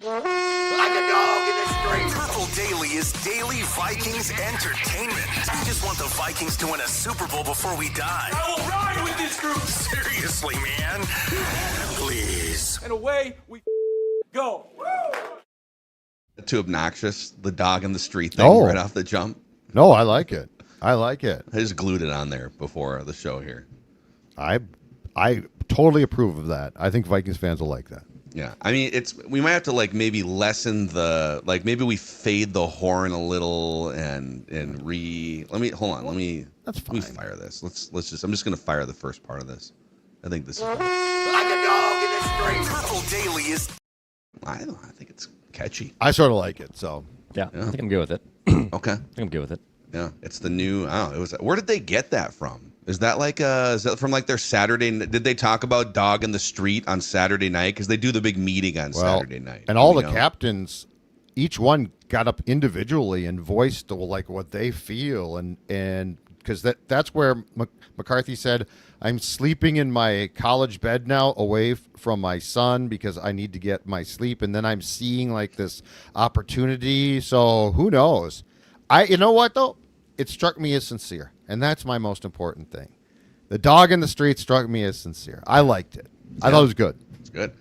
Like a dog in the street. Purple Daily is daily Vikings entertainment. We just want the Vikings to win a Super Bowl before we die. I will ride with this group. Seriously, man. Please. And away we go. Too obnoxious, the dog in the street thing right off the jump. No, I like it. I just glued it on there before the show here. I totally approve of that. I think Vikings fans will like that. Yeah, I mean, we might have to maybe lessen maybe we fade the horn a little and let me fire this. I'm just gonna fire the first part of this. I think this is Like a dog in the street. Purple Daily is. I think it's catchy. I sort of like it. So yeah. I think I'm good with it. Okay, I think I'm good with it. Yeah, it's the new. Where did they get that from? Is that from their Saturday? Did they talk about dog in the street on Saturday night? Because they do the big meeting on Saturday night. And all the captains, each one got up individually and voiced what they feel, and because that's where McCarthy said, "I'm sleeping in my college bed now, away from my son because I need to get my sleep, and then I'm seeing this opportunity. So who knows? You know what though? It struck me as sincere, and that's my most important thing. The dog in the street struck me as sincere. I liked it. I thought it was good. It's good.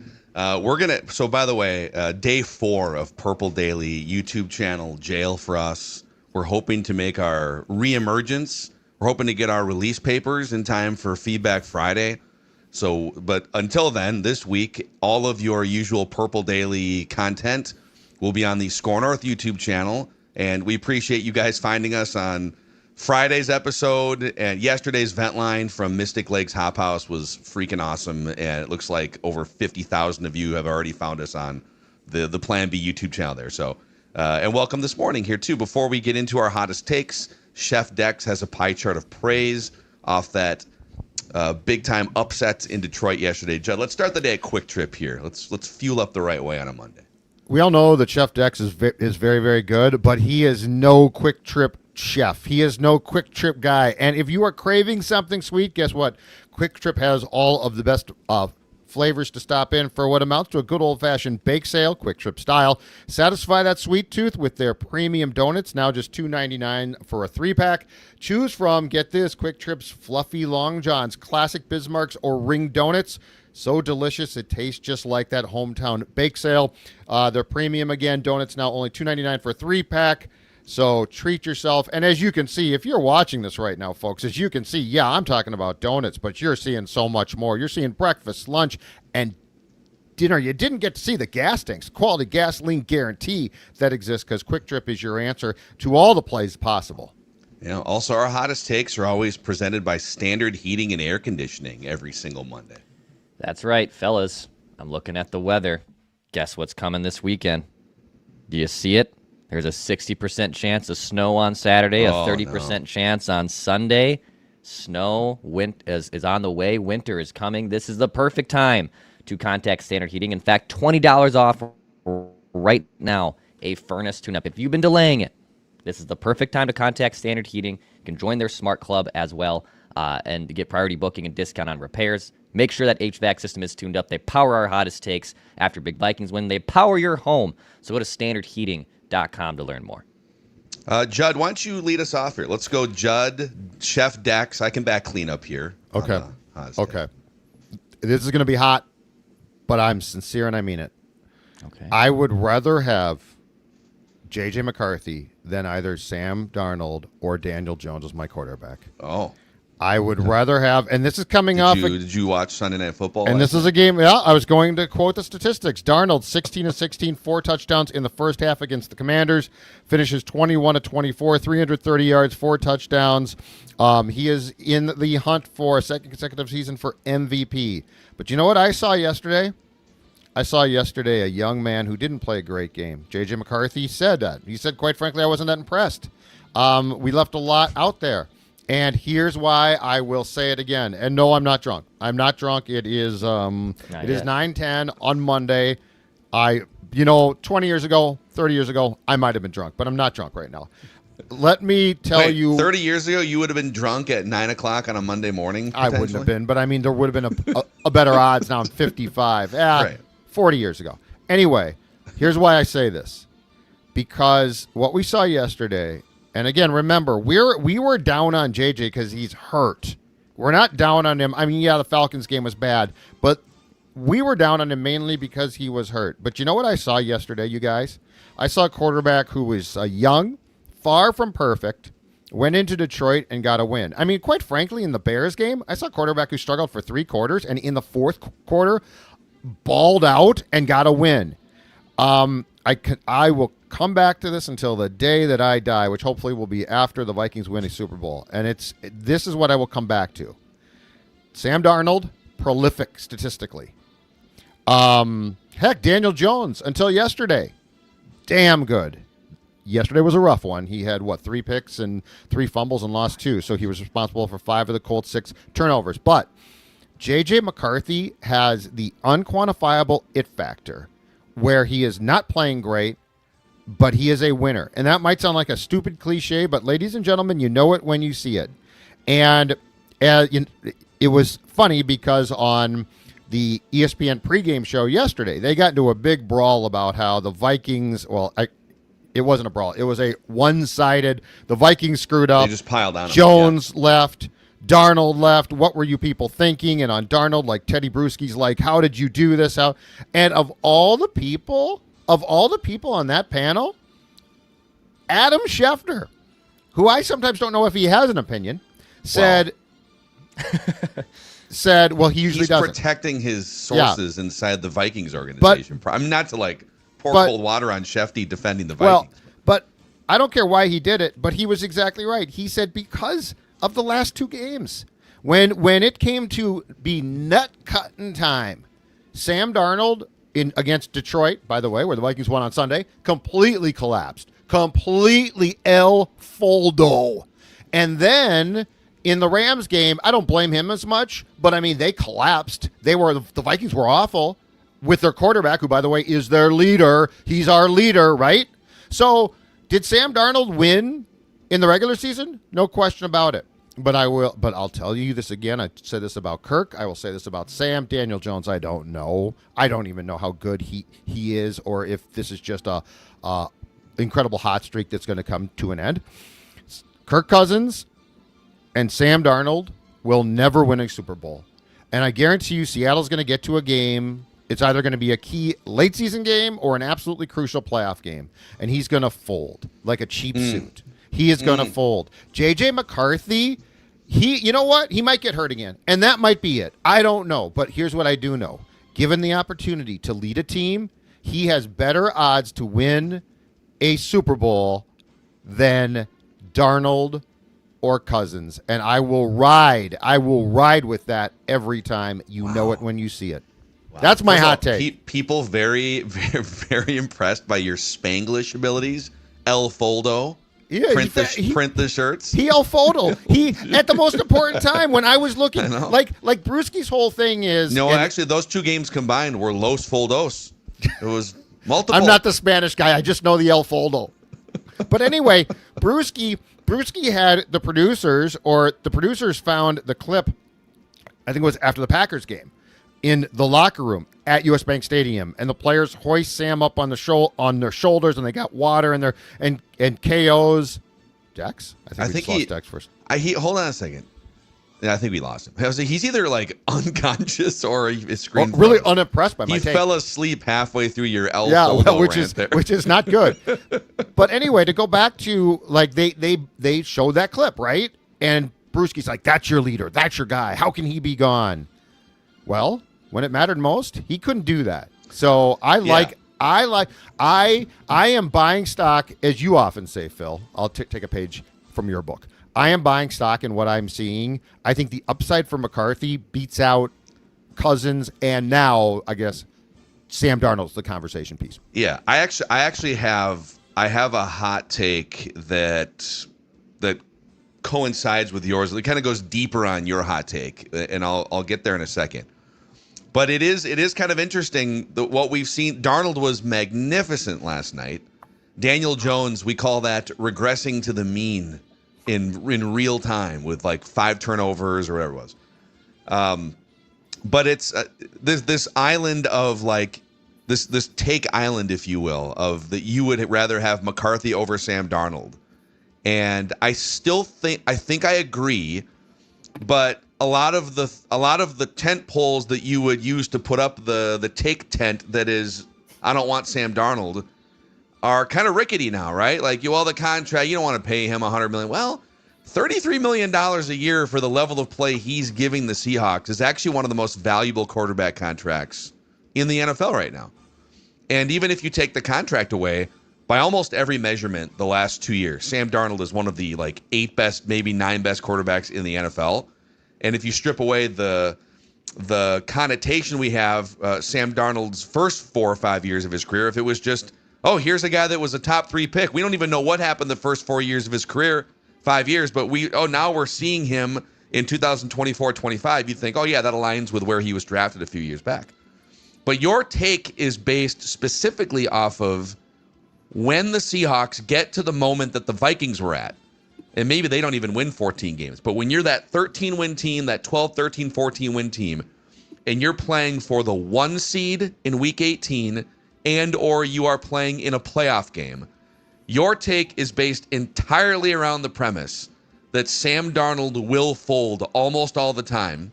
So by the way, day 4 of Purple Daily YouTube channel, jail for us. We're hoping to make our reemergence. We're hoping to get our release papers in time for Feedback Friday. So, but until then, this week, all of your usual Purple Daily content will be on the Score North YouTube channel. And we appreciate you guys finding us on Friday's episode. And yesterday's vent line from Mystic Lakes Hop House was freaking awesome. And it looks like over 50,000 of you have already found us on the Plan B YouTube channel there. So, and welcome this morning here too. Before we get into our hottest takes, Chef Dex has a pie chart of praise off that big time upset in Detroit yesterday. Judd, let's start the day at Quick Trip here. Let's fuel up the right way on a Monday. We all know that Chef Dex is very, very good, but he is no Quick Trip chef. He is no Quick Trip guy. And if you are craving something sweet, guess what? Quick Trip has all of the best flavors to stop in for what amounts to a good old-fashioned bake sale, Quick Trip style. Satisfy that sweet tooth with their premium donuts, now just $2.99 for a 3-pack. Choose from, get this, Quick Trip's Fluffy Long Johns, Classic Bismarcks, or Ring Donuts. So delicious, it tastes just like that hometown bake sale. They're premium again. Donuts now only $2.99 for a 3-pack. So treat yourself. And as you can see, if you're watching this right now, folks, as you can see, yeah, I'm talking about donuts, but you're seeing so much more. You're seeing breakfast, lunch, and dinner. You didn't get to see the gas tanks, quality gasoline guarantee that exists, because Quick Trip is your answer to all the plays possible. Also, our hottest takes are always presented by Standard Heating and Air Conditioning every single Monday. That's right, fellas. I'm looking at the weather. Guess what's coming this weekend? Do you see it? There's a 60% chance of snow on Saturday, a 30% chance on Sunday. Snow is on the way. Winter is coming. This is the perfect time to contact Standard Heating. In fact, $20 off right now, a furnace tune-up. If you've been delaying it, this is the perfect time to contact Standard Heating. You can join their Smart Club as well and get priority booking and discount on repairs. Make sure that HVAC system is tuned up. They power our hottest takes after Big Vikings win. They power your home. So go to standardheating.com to learn more. Judd, why don't you lead us off here? Let's go, Judd, Chef Dex. I can back clean up here. Okay. Okay. This is going to be hot, but I'm sincere and I mean it. Okay. I would rather have JJ McCarthy than either Sam Darnold or Daniel Jones as my quarterback. Oh. I would rather have, and this is coming off. Did you watch Sunday Night Football? And this is a game, yeah, I was going to quote the statistics. Darnold, 16-16, 4 touchdowns in the first half against the Commanders. Finishes 21-24, 330 yards, 4 touchdowns. He is in the hunt for a second consecutive season for MVP. But you know what I saw yesterday? I saw yesterday a young man who didn't play a great game. JJ McCarthy said that. He said, quite frankly, I wasn't that impressed. We left a lot out there. And here's why I will say it again. And no, I'm not drunk. I'm not drunk. It is 9:10 on Monday. 20 years ago, 30 years ago, I might have been drunk, but I'm not drunk right now. Let me tell you. 30 years ago, you would have been drunk at 9 o'clock on a Monday morning? I wouldn't have been, but I mean, there would have been a better odds. Now I'm 55. Right. 40 years ago. Anyway, Here's why I say this. Because what we saw yesterday, and again, remember, we were down on JJ because he's hurt. We're not down on him. I mean, yeah, the Falcons game was bad, but we were down on him mainly because he was hurt. But you know what I saw yesterday, you guys? I saw a quarterback who was young, far from perfect, went into Detroit and got a win. I mean, quite frankly, in the Bears game, I saw a quarterback who struggled for 3 quarters, and in the fourth quarter, balled out and got a win. I will come back to this until the day that I die, which hopefully will be after the Vikings win a Super Bowl. And this is what I will come back to. Sam Darnold, prolific statistically. Heck, Daniel Jones, until yesterday, damn good. Yesterday was a rough one. He had, 3 picks and 3 fumbles and lost 2. So he was responsible for 5 of the Colts' 6 turnovers. But JJ McCarthy has the unquantifiable it factor where he is not playing great, but he is a winner. And that might sound like a stupid cliche, but ladies and gentlemen, you know it when you see it. And it was funny because on the ESPN pregame show yesterday, they got into a big brawl about how the Vikings, it wasn't a brawl. It was a one-sided, the Vikings screwed up. They just piled on him. Jones left. Darnold left. What were you people thinking? And on Darnold, like Teddy Bruschi's like, how did you do this? How? And of all the people on that panel, Adam Schefter, who I sometimes don't know if he has an opinion, said, well, he usually doesn't. He's protecting his sources inside the Vikings organization. I'm not to pour cold water on Shefty defending the Vikings. Well, but I don't care why he did it, but he was exactly right. He said because of the last 2 games, when it came to be nut-cutting time, Sam Darnold against Detroit, by the way, where the Vikings won on Sunday, completely collapsed. Completely El Foldo. And then in the Rams game, I don't blame him as much, but I mean, they collapsed. The Vikings were awful with their quarterback, who, by the way, is their leader. He's our leader, right? So did Sam Darnold win in the regular season? No question about it. But I'll tell you this again. I said this about Kirk. I will say this about Sam. Daniel Jones, I don't know. I don't even know how good he is, or if this is just a incredible hot streak that's going to come to an end. Kirk Cousins and Sam Darnold will never win a Super Bowl. And I guarantee you Seattle's going to get to a game. It's either going to be a key late season game or an absolutely crucial playoff game. And he's going to fold like a cheap suit. He is going to fold. JJ McCarthy, you know what? He might get hurt again. And that might be it. I don't know. But here's what I do know. Given the opportunity to lead a team, he has better odds to win a Super Bowl than Darnold or Cousins. And I will ride with that every time. You know it when you see it. Wow. That's my hot take. People very, very, very impressed by your Spanglish abilities. El Foldo. Yeah, print the shirts. He El Foldo. He at the most important time when I was looking, like Bruschi's whole thing is. No, actually, those 2 games combined were Los Foldos. It was multiple. I'm not the Spanish guy. I just know the El Foldo. But anyway, Bruschi had the producers found the clip. I think it was after the Packers game in the locker room at US Bank Stadium, and the players hoist Sam up on their shoulders, and they got water in there and KOs. Dex? I think we lost Dex first. Hold on a second. Yeah, I think we lost him. He's either unconscious or his screen. Really unimpressed by my take. He fell asleep halfway through your which is not good. But anyway, to go back to they showed that clip, right? And Bruschi's like, "That's your leader. That's your guy. How can he be gone?" Well, when it mattered most, he couldn't do that. So I am buying stock, as you often say, Phil. I'll take a page from your book. I am buying stock in what I'm seeing. I think the upside for McCarthy beats out Cousins, and now I guess Sam Darnold's the conversation piece. Yeah, I actually have a hot take that coincides with yours. It kind of goes deeper on your hot take, and I'll get there in a second. But it is kind of interesting that what we've seen. Darnold was magnificent last night. Daniel Jones, we call that regressing to the mean in real time with 5 turnovers or whatever it was. But it's this island of this take island, if you will, of that you would rather have McCarthy over Sam Darnold. And I think I agree, but a lot of the tent poles that you would use to put up the take tent that is I don't want Sam Darnold are kind of rickety now, right? Like the contract, you don't want to pay him $100 million. Well, $33 million a year for the level of play he's giving the Seahawks is actually one of the most valuable quarterback contracts in the NFL right now. And even if you take the contract away, by almost every measurement the last 2 years, Sam Darnold is one of the 8 best, maybe 9 best quarterbacks in the NFL. And if you strip away the connotation we have, Sam Darnold's first 4 or 5 years of his career, if it was just, oh, here's a guy that was a top 3 pick. We don't even know what happened the first 4 years of his career, 5 years, but now we're seeing him in 2024-25. You'd think, oh yeah, that aligns with where he was drafted a few years back. But your take is based specifically off of when the Seahawks get to the moment that the Vikings were at, and maybe they don't even win 14 games, but when you're that 13-win team, that 12, 13, 14-win team, and you're playing for the 1 seed in Week 18, and or you are playing in a playoff game, your take is based entirely around the premise that Sam Darnold will fold almost all the time,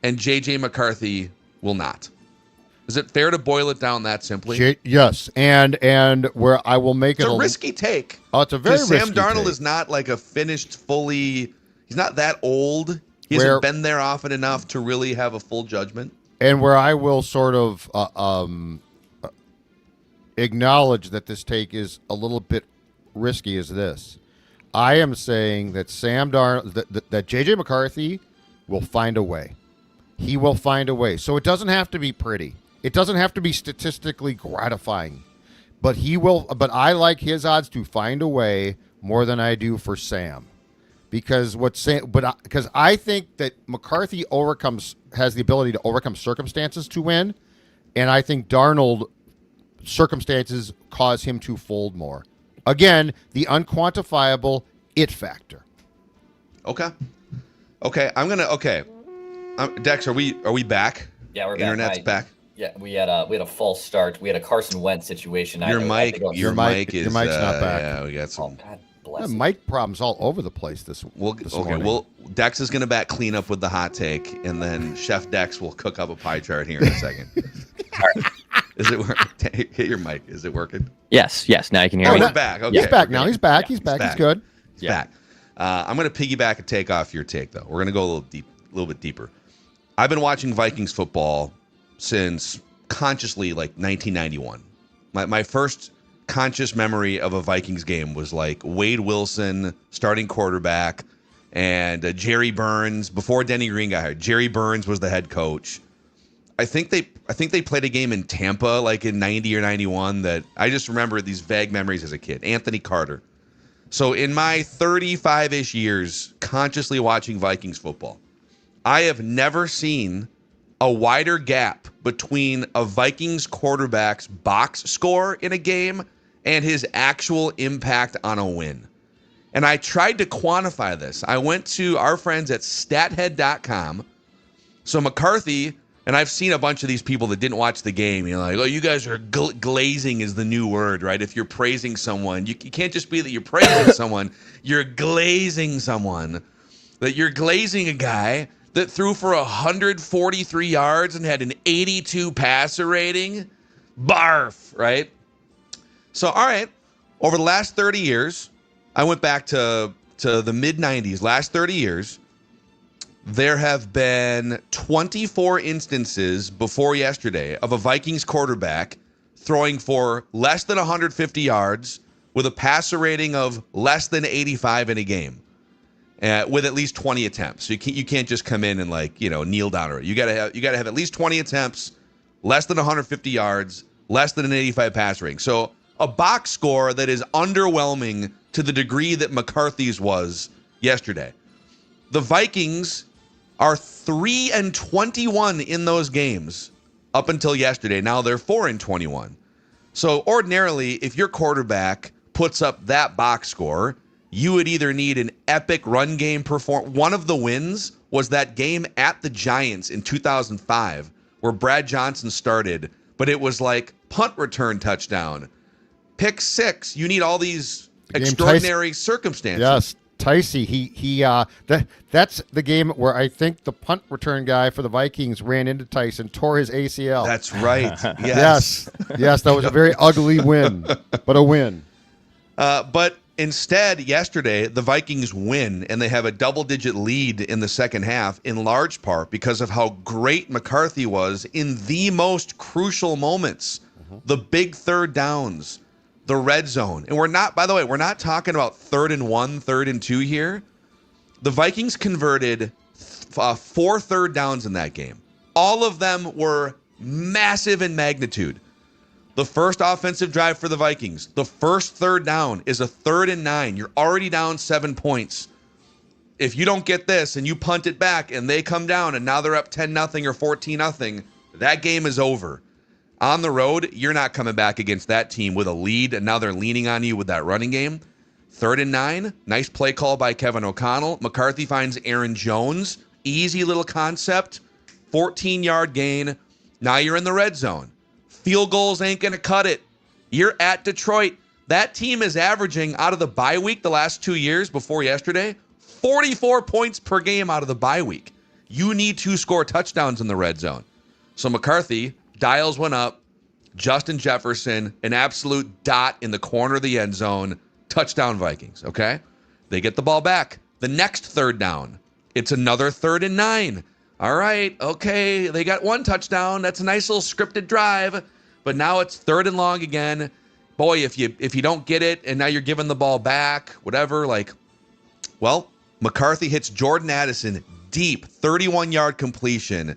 and JJ McCarthy will not. Is it fair to boil it down that simply? Yes, and where I will make it's it a risky take. Oh, it's a very risky Sam Darnold take. is not like a finished fully. He's not that old. He hasn't been there often enough to really have a full judgment. And where I will sort of acknowledge that this take is a little bit risky is this. I am saying that Sam Darnold, that JJ McCarthy will find a way. He will find a way. So it doesn't have to be pretty. It doesn't have to be statistically gratifying, but he will. But I like his odds to find a way more than I do for Sam, because because I think that McCarthy has the ability to overcome circumstances to win, and I think Darnold circumstances cause him to fold more. Again, the unquantifiable it factor. Okay. Dex, are we back? Yeah, we're back. Internet's back. Yeah, we had a false start. We had a Carson Wentz situation. Your mic's not back. Yeah, we got some. God bless. Mic problems all over the place this morning. Dex is going to clean up with the hot take, and then Chef Dex will cook up a pie chart here in a second. Is it working? Hit your mic. Is it working? Yes. Now you can hear me. He's back. Okay. He's back now. He's back. He's back. He's good. He's back. I'm going to piggyback a take off your take, though. We're going to go a little bit deeper. I've been watching Vikings football since consciously 1991. My first conscious memory of a Vikings game was Wade Wilson starting quarterback and Jerry Burns before Denny Green got hired. Jerry Burns was the head coach. I think they played a game in Tampa in 90 or 91 that I just remember these vague memories as a kid. Anthony Carter. So in my 35-ish years consciously watching Vikings football, I have never seen a wider gap between a Vikings quarterback's box score in a game and his actual impact on a win. And I tried to quantify this. I went to our friends at stathead.com. So McCarthy, and I've seen a bunch of these people that didn't watch the game, oh, you guys are glazing is the new word, right? If you're praising someone, you can't just be that you're praising someone, you're glazing someone. That you're glazing a guy that threw for 143 yards and had an 82 passer rating. Barf, right? So, all right, over the last 30 years, I went back to the mid-90s, last 30 years, there have been 24 instances before yesterday of a Vikings quarterback throwing for less than 150 yards with a passer rating of less than 85 in a game. With at least 20 attempts. So you can't just come in and kneel down. Or you gotta have at least 20 attempts, less than 150 yards, less than an 85 pass rating. So a box score that is underwhelming to the degree that McCarthy's was yesterday. The Vikings are 3-21 in those games up until yesterday. Now they're 4-21. So ordinarily, if your quarterback puts up that box score, you would either need an epic run game performance. One of the wins was that game at the Giants in 2005 where Brad Johnson started, but it was like punt return touchdown, pick six. You need all these extraordinary circumstances. Yes, Ticey. That's the game where I think the punt return guy for the Vikings ran into Tyson, tore his ACL. That's right. Yes. Yes, that was a very ugly win, but a win. But instead, yesterday, the Vikings win, and they have a double-digit lead in the second half, in large part because of how great McCarthy was in the most crucial moments, the big third downs, the red zone. And we're not talking about 3rd and 1, 3rd and 2 here. The Vikings converted 4 third downs in that game. All of them were massive in magnitude. The first offensive drive for the Vikings, the first third down is a 3rd and 9. You're already down 7 points. If you don't get this and you punt it back and they come down and now they're up 10-0 or 14-0, that game is over. On the road, you're not coming back against that team with a lead, and now they're leaning on you with that running game. 3rd and 9, nice play call by Kevin O'Connell. McCarthy finds Aaron Jones. Easy little concept. 14-yard gain. Now you're in the red zone. Field goals ain't going to cut it. You're at Detroit. That team is averaging, out of the bye week the last 2 years before yesterday, 44 points per game out of the bye week. You need to score touchdowns in the red zone. So McCarthy dials one up. Justin Jefferson, an absolute dot in the corner of the end zone. Touchdown Vikings, okay? They get the ball back. The next third down, it's another 3rd and 9. All right, okay, they got 1 touchdown. That's a nice little scripted drive. But now it's 3rd and long again. Boy, if you don't get it and now you're giving the ball back, whatever, McCarthy hits Jordan Addison deep, 31-yard completion,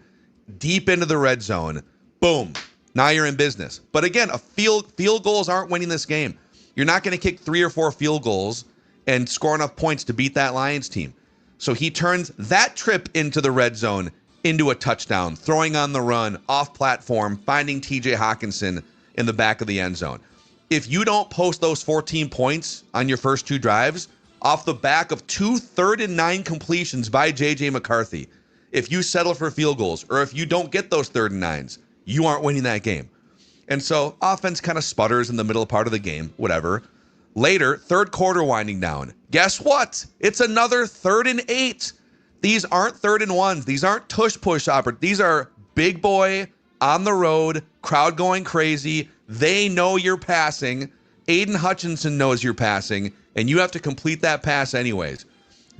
deep into the red zone. Boom. Now you're in business. But again, field goals aren't winning this game. You're not going to kick 3 or 4 field goals and score enough points to beat that Lions team. So he turns that trip into the red zone into a touchdown, throwing on the run, off platform, finding TJ Hawkinson in the back of the end zone. If you don't post those 14 points on your first 2 drives, off the back of 2 3rd and 9 completions by JJ McCarthy, if you settle for field goals or if you don't get those 3rd and 9s, you aren't winning that game. And so offense kind of sputters in the middle part of the game, whatever. Later, third quarter winding down. Guess what? It's another 3rd and 8. These aren't 3rd and 1s. These aren't tush-push These are big boy, on the road, crowd going crazy. They know you're passing. Aiden Hutchinson knows you're passing, and you have to complete that pass anyways.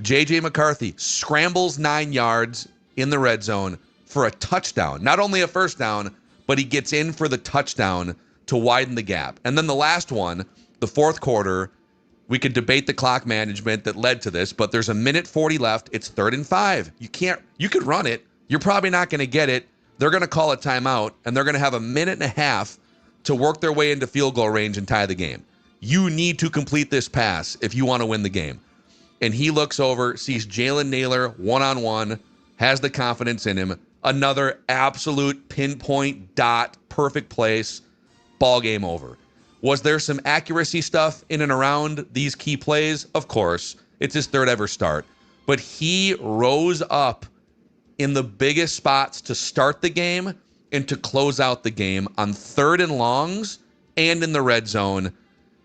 JJ McCarthy scrambles 9 yards in the red zone for a touchdown. Not only a first down, but he gets in for the touchdown to widen the gap. And then the last one, the fourth quarter, we could debate the clock management that led to this, but there's 1:40 left. It's 3rd and 5. You could run it. You're probably not going to get it. They're going to call a timeout, and they're going to have 1.5 minutes to work their way into field goal range and tie the game. You need to complete this pass if you want to win the game. And he looks over, sees Jalen Naylor one-on-one, has the confidence in him. Another absolute pinpoint dot, perfect place, ball game over. Was there some accuracy stuff in and around these key plays? Of course. It's his 3rd ever start. But he rose up in the biggest spots to start the game and to close out the game on 3rd and longs and in the red zone.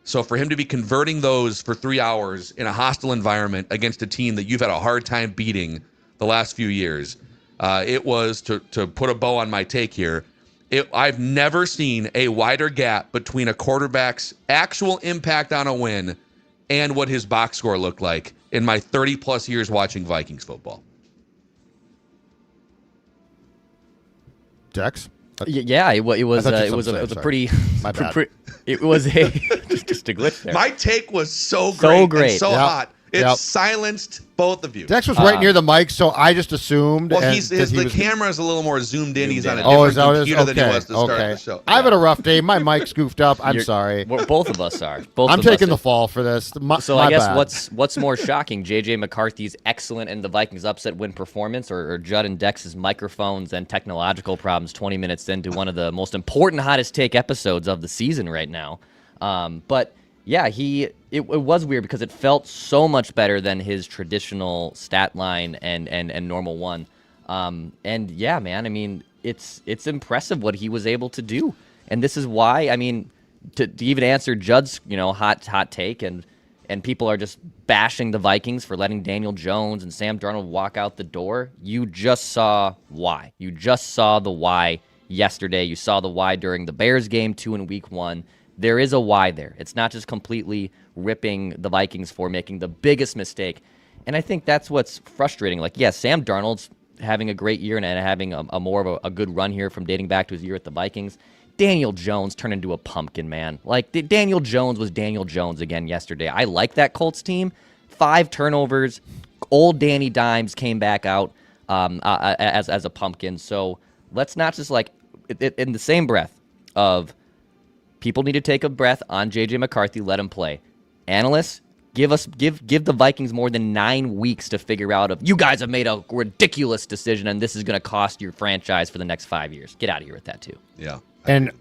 So for him to be converting those for 3 hours in a hostile environment against a team that you've had a hard time beating the last few years, it was, to put a bow on my take here, I've never seen a wider gap between a quarterback's actual impact on a win and what his box score looked like in my 30-plus years watching Vikings football. Dex? Yeah, it was a pretty. My bad. It was a just a glitch there. My take was so great. And so Yep. hot. It Yep. silenced both of you. Dex was right near the mic, so I just assumed. Well, and the camera's a little more zoomed in. He's on a Oh, is different that what it is? computer than he Okay, was to start okay. the show. I've had a rough day. My mic's goofed up. I'm sorry. Both of us are. I'm taking the fall for this. So my I guess bad. what's more shocking, JJ McCarthy's excellent and the Vikings upset win performance, or Judd and Dex's microphones and technological problems 20 minutes into one of the most important hottest take episodes of the season right now. But yeah, it was weird because it felt so much better than his traditional stat line and normal one. And yeah, man, I mean, it's impressive what he was able to do. And this is why, I mean, to even answer Judd's, hot take, and people are just bashing the Vikings for letting Daniel Jones and Sam Darnold walk out the door. You just saw why. You just saw the why yesterday. You saw the why during the Bears game 2 in week 1. There is a why there. It's not just completely ripping the Vikings for making the biggest mistake. And I think that's what's frustrating. Like, yeah, Sam Darnold's having a great year and having a more of a good run here from dating back to his year at the Vikings. Daniel Jones turned into a pumpkin, man. Like, Daniel Jones was Daniel Jones again yesterday. I like that Colts team. 5 turnovers. Old Danny Dimes came back out as a pumpkin. So let's not just, like, in the same breath of people need to take a breath on JJ McCarthy, let him play. Analysts, give the Vikings more than 9 weeks to figure out if you guys have made a ridiculous decision and this is going to cost your franchise for the next 5 years. Get out of here with that, too. Yeah. And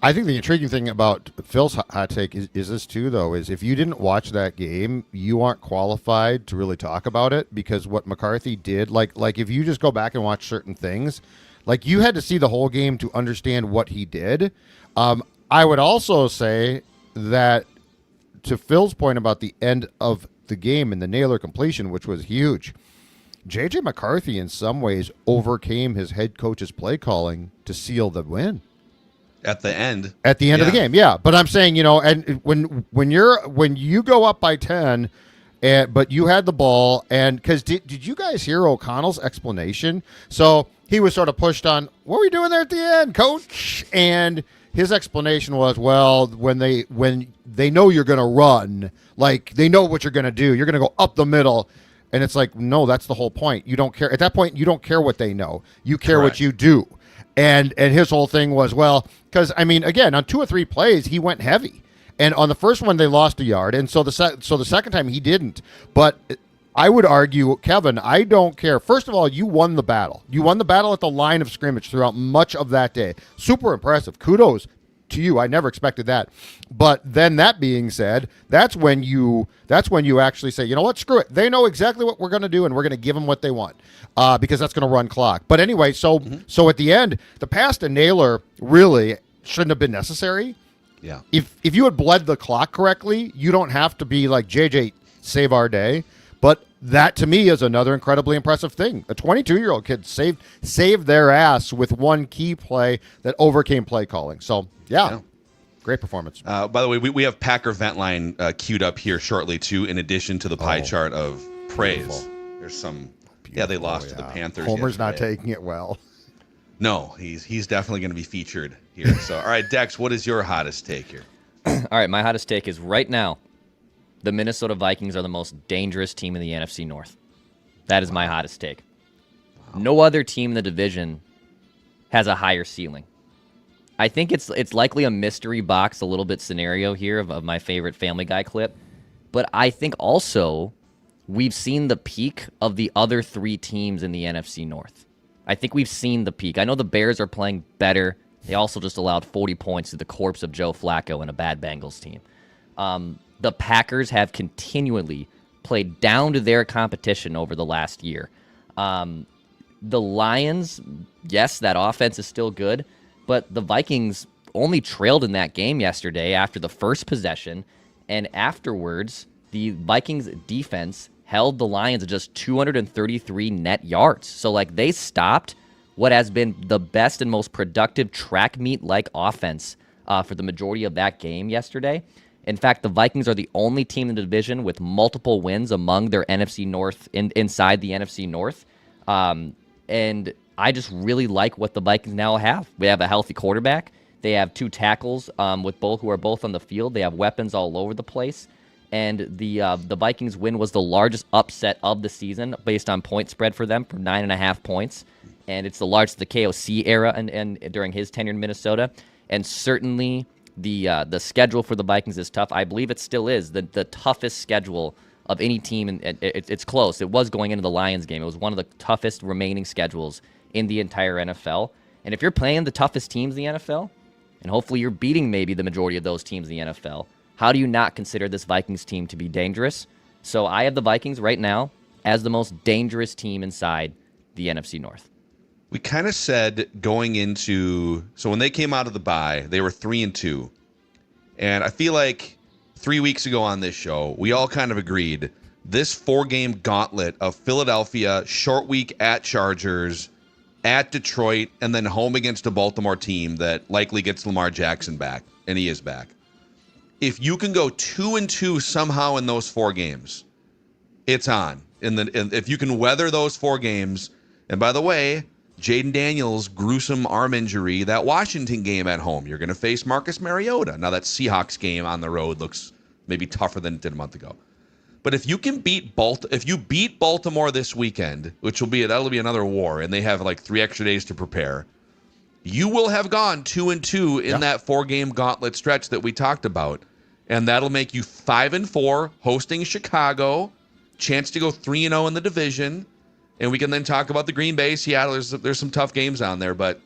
I think the intriguing thing about Phil's hot take is this too, though, is if you didn't watch that game, you aren't qualified to really talk about it, because what McCarthy did, like if you just go back and watch certain things, like you had to see the whole game to understand what he did. I would also say that to Phil's point about the end of the game and the Naylor completion, which was huge, JJ McCarthy in some ways overcame his head coach's play calling to seal the win. At the end of the game, yeah. But I'm saying, and when you go up by 10, but you had the ball, and because did you guys hear O'Connell's explanation? So he was sort of pushed on, what were you doing there at the end, coach? And his explanation was, well, when they know you're going to run, like they know what you're going to do, you're going to go up the middle. And it's like, no, that's the whole point. You don't care. At that point, you don't care what they know. You care Correct. what you do. And his whole thing was, well, because, I mean, again, on 2 or 3 plays, he went heavy. And on the first one, they lost a yard. And so the second time, he didn't. But I would argue, Kevin, I don't care. First of all, you won the battle. You won the battle at the line of scrimmage throughout much of that day. Super impressive. Kudos to you. I never expected that. But then that being said, that's when you actually say, you know what, screw it. They know exactly what we're going to do, and we're going to give them what they want, because that's going to run clock. But anyway, so at the end, the pass to Naylor really shouldn't have been necessary. Yeah. If you had bled the clock correctly, you don't have to be like, JJ, save our day. But that, to me, is another incredibly impressive thing. A 22-year-old kid saved their ass with one key play that overcame play calling. So, yeah. Great performance. By the way, we have Packer Vent Line queued up here shortly, too, in addition to the pie chart of praise. Beautiful. There's some... Yeah, they lost to the Panthers Homer's not yesterday. taking it well. No, he's definitely going to be featured here. So, all right, Dex, what is your hottest take here? All right, my hottest take is right now, the Minnesota Vikings are the most dangerous team in the NFC North. That is my hottest take. Wow. No other team in the division has a higher ceiling. I think it's likely a mystery box, a little bit scenario here of my favorite Family Guy clip. But I think also we've seen the peak of the other 3 teams in the NFC North. I think we've seen the peak. I know the Bears are playing better. They also just allowed 40 points to the corpse of Joe Flacco and a bad Bengals team. The Packers have continually played down to their competition over the last year. The Lions, yes, that offense is still good, but the Vikings only trailed in that game yesterday after the first possession, and afterwards, the Vikings defense held the Lions at just 233 net yards. So, like, they stopped what has been the best and most productive track meet-like offense for the majority of that game yesterday. In fact, the Vikings are the only team in the division with multiple wins among their NFC North, inside the NFC North. And I just really like what the Vikings now have. We have a healthy quarterback. They have 2 tackles who are both on the field. They have weapons all over the place. And the Vikings win was the largest upset of the season based on point spread for them, for 9.5 points. And it's the largest of the KOC era and during his tenure in Minnesota. And certainly the schedule for the Vikings is tough. I believe it still is the toughest schedule of any team. And it's close. It was going into the Lions game. It was one of the toughest remaining schedules in the entire NFL. And if you're playing the toughest teams in the NFL, and hopefully you're beating maybe the majority of those teams in the NFL, how do you not consider this Vikings team to be dangerous? So I have the Vikings right now as the most dangerous team inside the NFC North. we kind of said going into, so when they came out of the bye, they were 3-2. And I feel like 3 weeks ago on this show, we all kind of agreed this 4-game gauntlet of Philadelphia, short week at Chargers, at Detroit, and then home against a Baltimore team that likely gets Lamar Jackson back, and he is back. If you can go 2-2 somehow in those 4 games, it's on. And if you can weather those 4 games, and by the way, Jaden Daniels' gruesome arm injury, that Washington game at home, you're going to face Marcus Mariota. Now that Seahawks game on the road looks maybe tougher than it did a month ago. But if you can beat Baltimore this weekend, that'll be another war, and they have like 3 extra days to prepare, you will have gone 2-2 in that 4-game gauntlet stretch that we talked about. And that'll make you 5-4 hosting Chicago, chance to go 3-0 in the division. And we can then talk about the Green Bay, Seattle. There's some tough games on there. But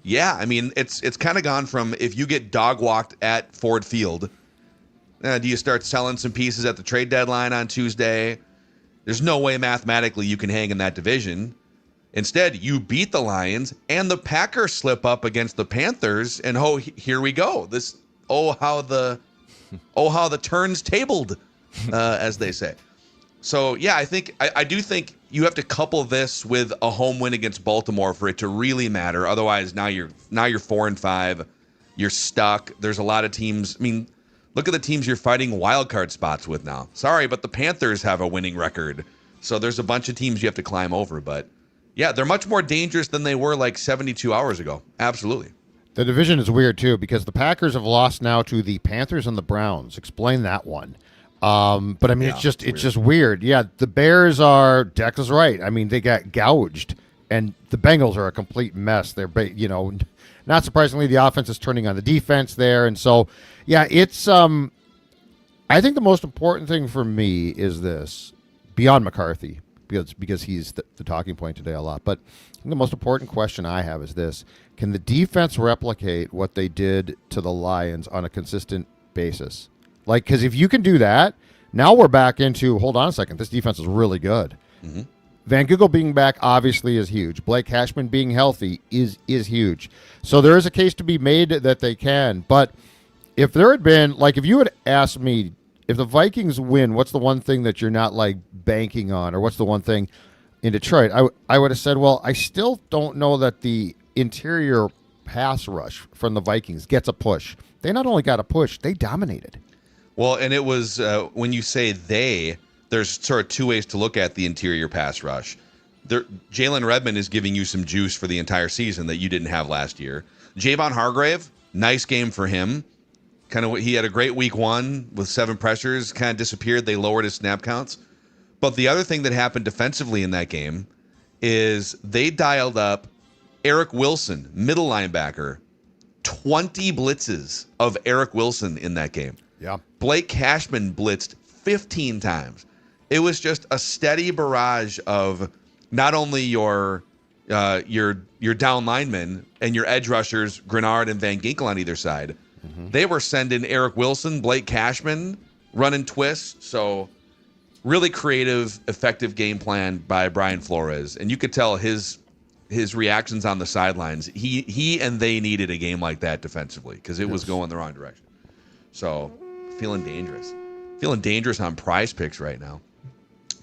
yeah, I mean, it's kind of gone from if you get dog walked at Ford Field, do you start selling some pieces at the trade deadline on Tuesday? There's no way mathematically you can hang in that division. Instead, you beat the Lions and the Packers slip up against the Panthers. And here we go. How the turns tabled, as they say. So yeah, I do think you have to couple this with a home win against Baltimore for it to really matter. Otherwise, now you're 4-5. You're stuck. There's a lot of teams. I mean, look at the teams you're fighting wild card spots with now. Sorry, but the Panthers have a winning record. So there's a bunch of teams you have to climb over. But yeah, they're much more dangerous than they were like 72 hours ago. Absolutely. The division is weird too because the Packers have lost now to the Panthers and the Browns. Explain that one. But I mean, it's just weird. Yeah, the Bears are. Dex is right. I mean, they got gouged, and the Bengals are a complete mess. They're, not surprisingly, the offense is turning on the defense there, and so yeah, it's. I think the most important thing for me is this, beyond McCarthy, because he's the talking point today a lot. But the most important question I have is this: can the defense replicate what they did to the Lions on a consistent basis? Like, because if you can do that, now we're back into, hold on a second, this defense is really good. Mm-hmm. Van Ginkel being back obviously is huge. Blake Cashman being healthy is huge. So there is a case to be made that they can. But if there had been, like, if you had asked me, if the Vikings win, what's the one thing that you're not, like, banking on? Or what's the one thing in Detroit? I would have said, well, I still don't know that the interior pass rush from the Vikings gets a push. They not only got a push, they dominated. Well, and it was when you say there's sort of 2 ways to look at the interior pass rush. Jalen Redmond is giving you some juice for the entire season that you didn't have last year. Javon Hargrave, nice game for him. He had a great week 1 with 7 pressures, kind of disappeared. They lowered his snap counts. But the other thing that happened defensively in that game is they dialed up Eric Wilson, middle linebacker, 20 blitzes of Eric Wilson in that game. Yeah. Blake Cashman blitzed 15 times. It was just a steady barrage of not only your down linemen and your edge rushers, Grenard and Van Ginkel on either side. Mm-hmm. They were sending Eric Wilson, Blake Cashman, running twists. So really creative, effective game plan by Brian Flores. And you could tell his reactions on the sidelines. He and they needed a game like that defensively because it was going the wrong direction. So feeling dangerous on Prize Picks right now.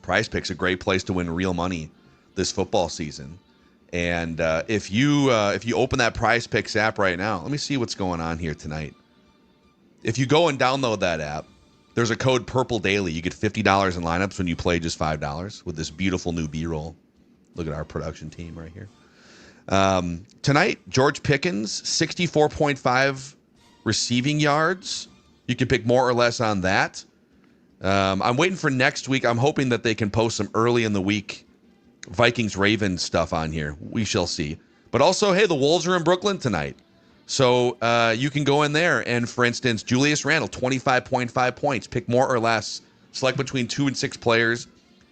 Prize Picks a great place to win real money this football season. And if you open that Prize Picks app right now, let me see what's going on here tonight. If you go and download that app, there's a code Purple Daily. You get $50 in lineups when you play just $5 with this beautiful new B-roll. Look at our production team right here. Tonight, George Pickens, 64.5 receiving yards. You can pick more or less on that. I'm waiting for next week. I'm hoping that they can post some early in the week Vikings-Ravens stuff on here. We shall see. But also, hey, the Wolves are in Brooklyn tonight. So you can go in there and, for instance, Julius Randle, 25.5 points. Pick more or less. Select between 2 and 6 players.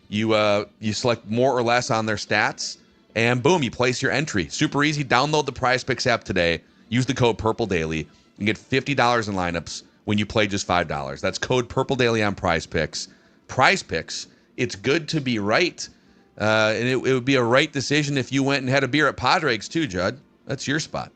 You select more or less on their stats. And boom, you place your entry. Super easy. Download the Prize Picks app today. Use the code Purple Daily. You get $50 in lineups when you play just $5. That's code Purple Daily on Prize Picks. Prize Picks, it's good to be right. And it would be a right decision if you went and had a beer at Padraig's too, Judd. That's your spot.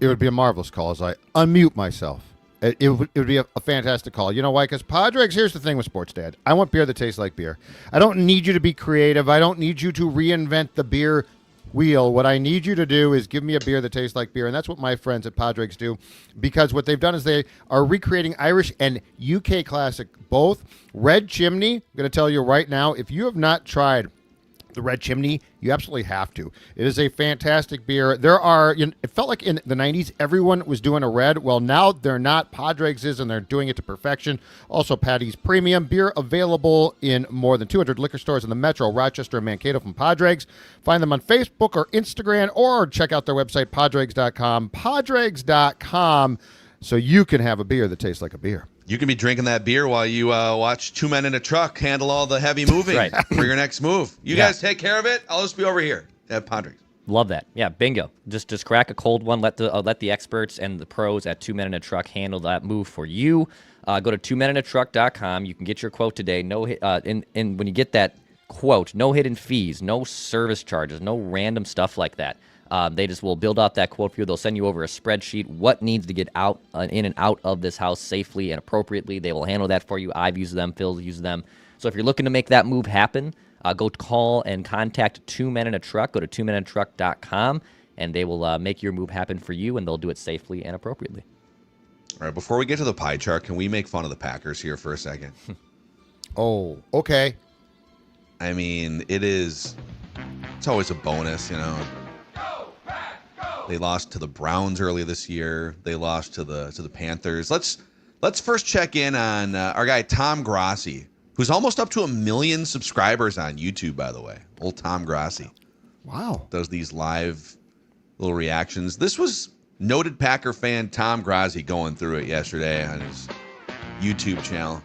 It would be a marvelous call as I unmute myself. It would be a fantastic call. You know why? Because Padraig's, here's the thing with Sports Dad. I want beer that tastes like beer. I don't need you to be creative. I don't need you to reinvent the beer wheel. What I need you to do is give me a beer that tastes like beer, and that's what my friends at Padraig's do, because what they've done is they are recreating Irish and UK classic both. Red Chimney, I'm going to tell you right now, if you have not tried the Red Chimney, you absolutely have to. It is a fantastic beer. It felt like in the 90s, everyone was doing a red. Well, now they're not. Padraig's is, and they're doing it to perfection. Also, Patty's Premium. Beer available in more than 200 liquor stores in the Metro, Rochester, and Mankato from Padraig's. Find them on Facebook or Instagram, or check out their website, Padraig's.com. Padraig's.com, so you can have a beer that tastes like a beer. You can be drinking that beer while you watch Two Men in a Truck handle all the heavy moving for your next move. You guys take care of it. I'll just be over here at Padraig's. Love that. Yeah, bingo. Just crack a cold one. Let the experts and the pros at 2 Men in a Truck handle that move for you. Go to 2meninatruck.com. You can get your quote today. And when you get that quote, no hidden fees, no service charges, no random stuff like that. They just will build out that quote for you. They'll send you over a spreadsheet, what needs to get out in and out of this house safely and appropriately. They will handle that for you. I've used them. Phil's used them. So if you're looking to make that move happen, go call and contact 2 Men in a Truck. Go to 2meninatruck.com, and they will make your move happen for you, and they'll do it safely and appropriately. All right, before we get to the pie chart, can we make fun of the Packers here for a second? Oh, okay. I mean, it's always a bonus, you know. They lost to the Browns earlier this year. They lost to the Panthers. Let's first check in on our guy Tom Grassi, who's almost up to 1 million subscribers on YouTube, by the way. Old Tom Grassi. Wow. Does these live little reactions. This was noted Packer fan Tom Grassi going through it yesterday on his YouTube channel.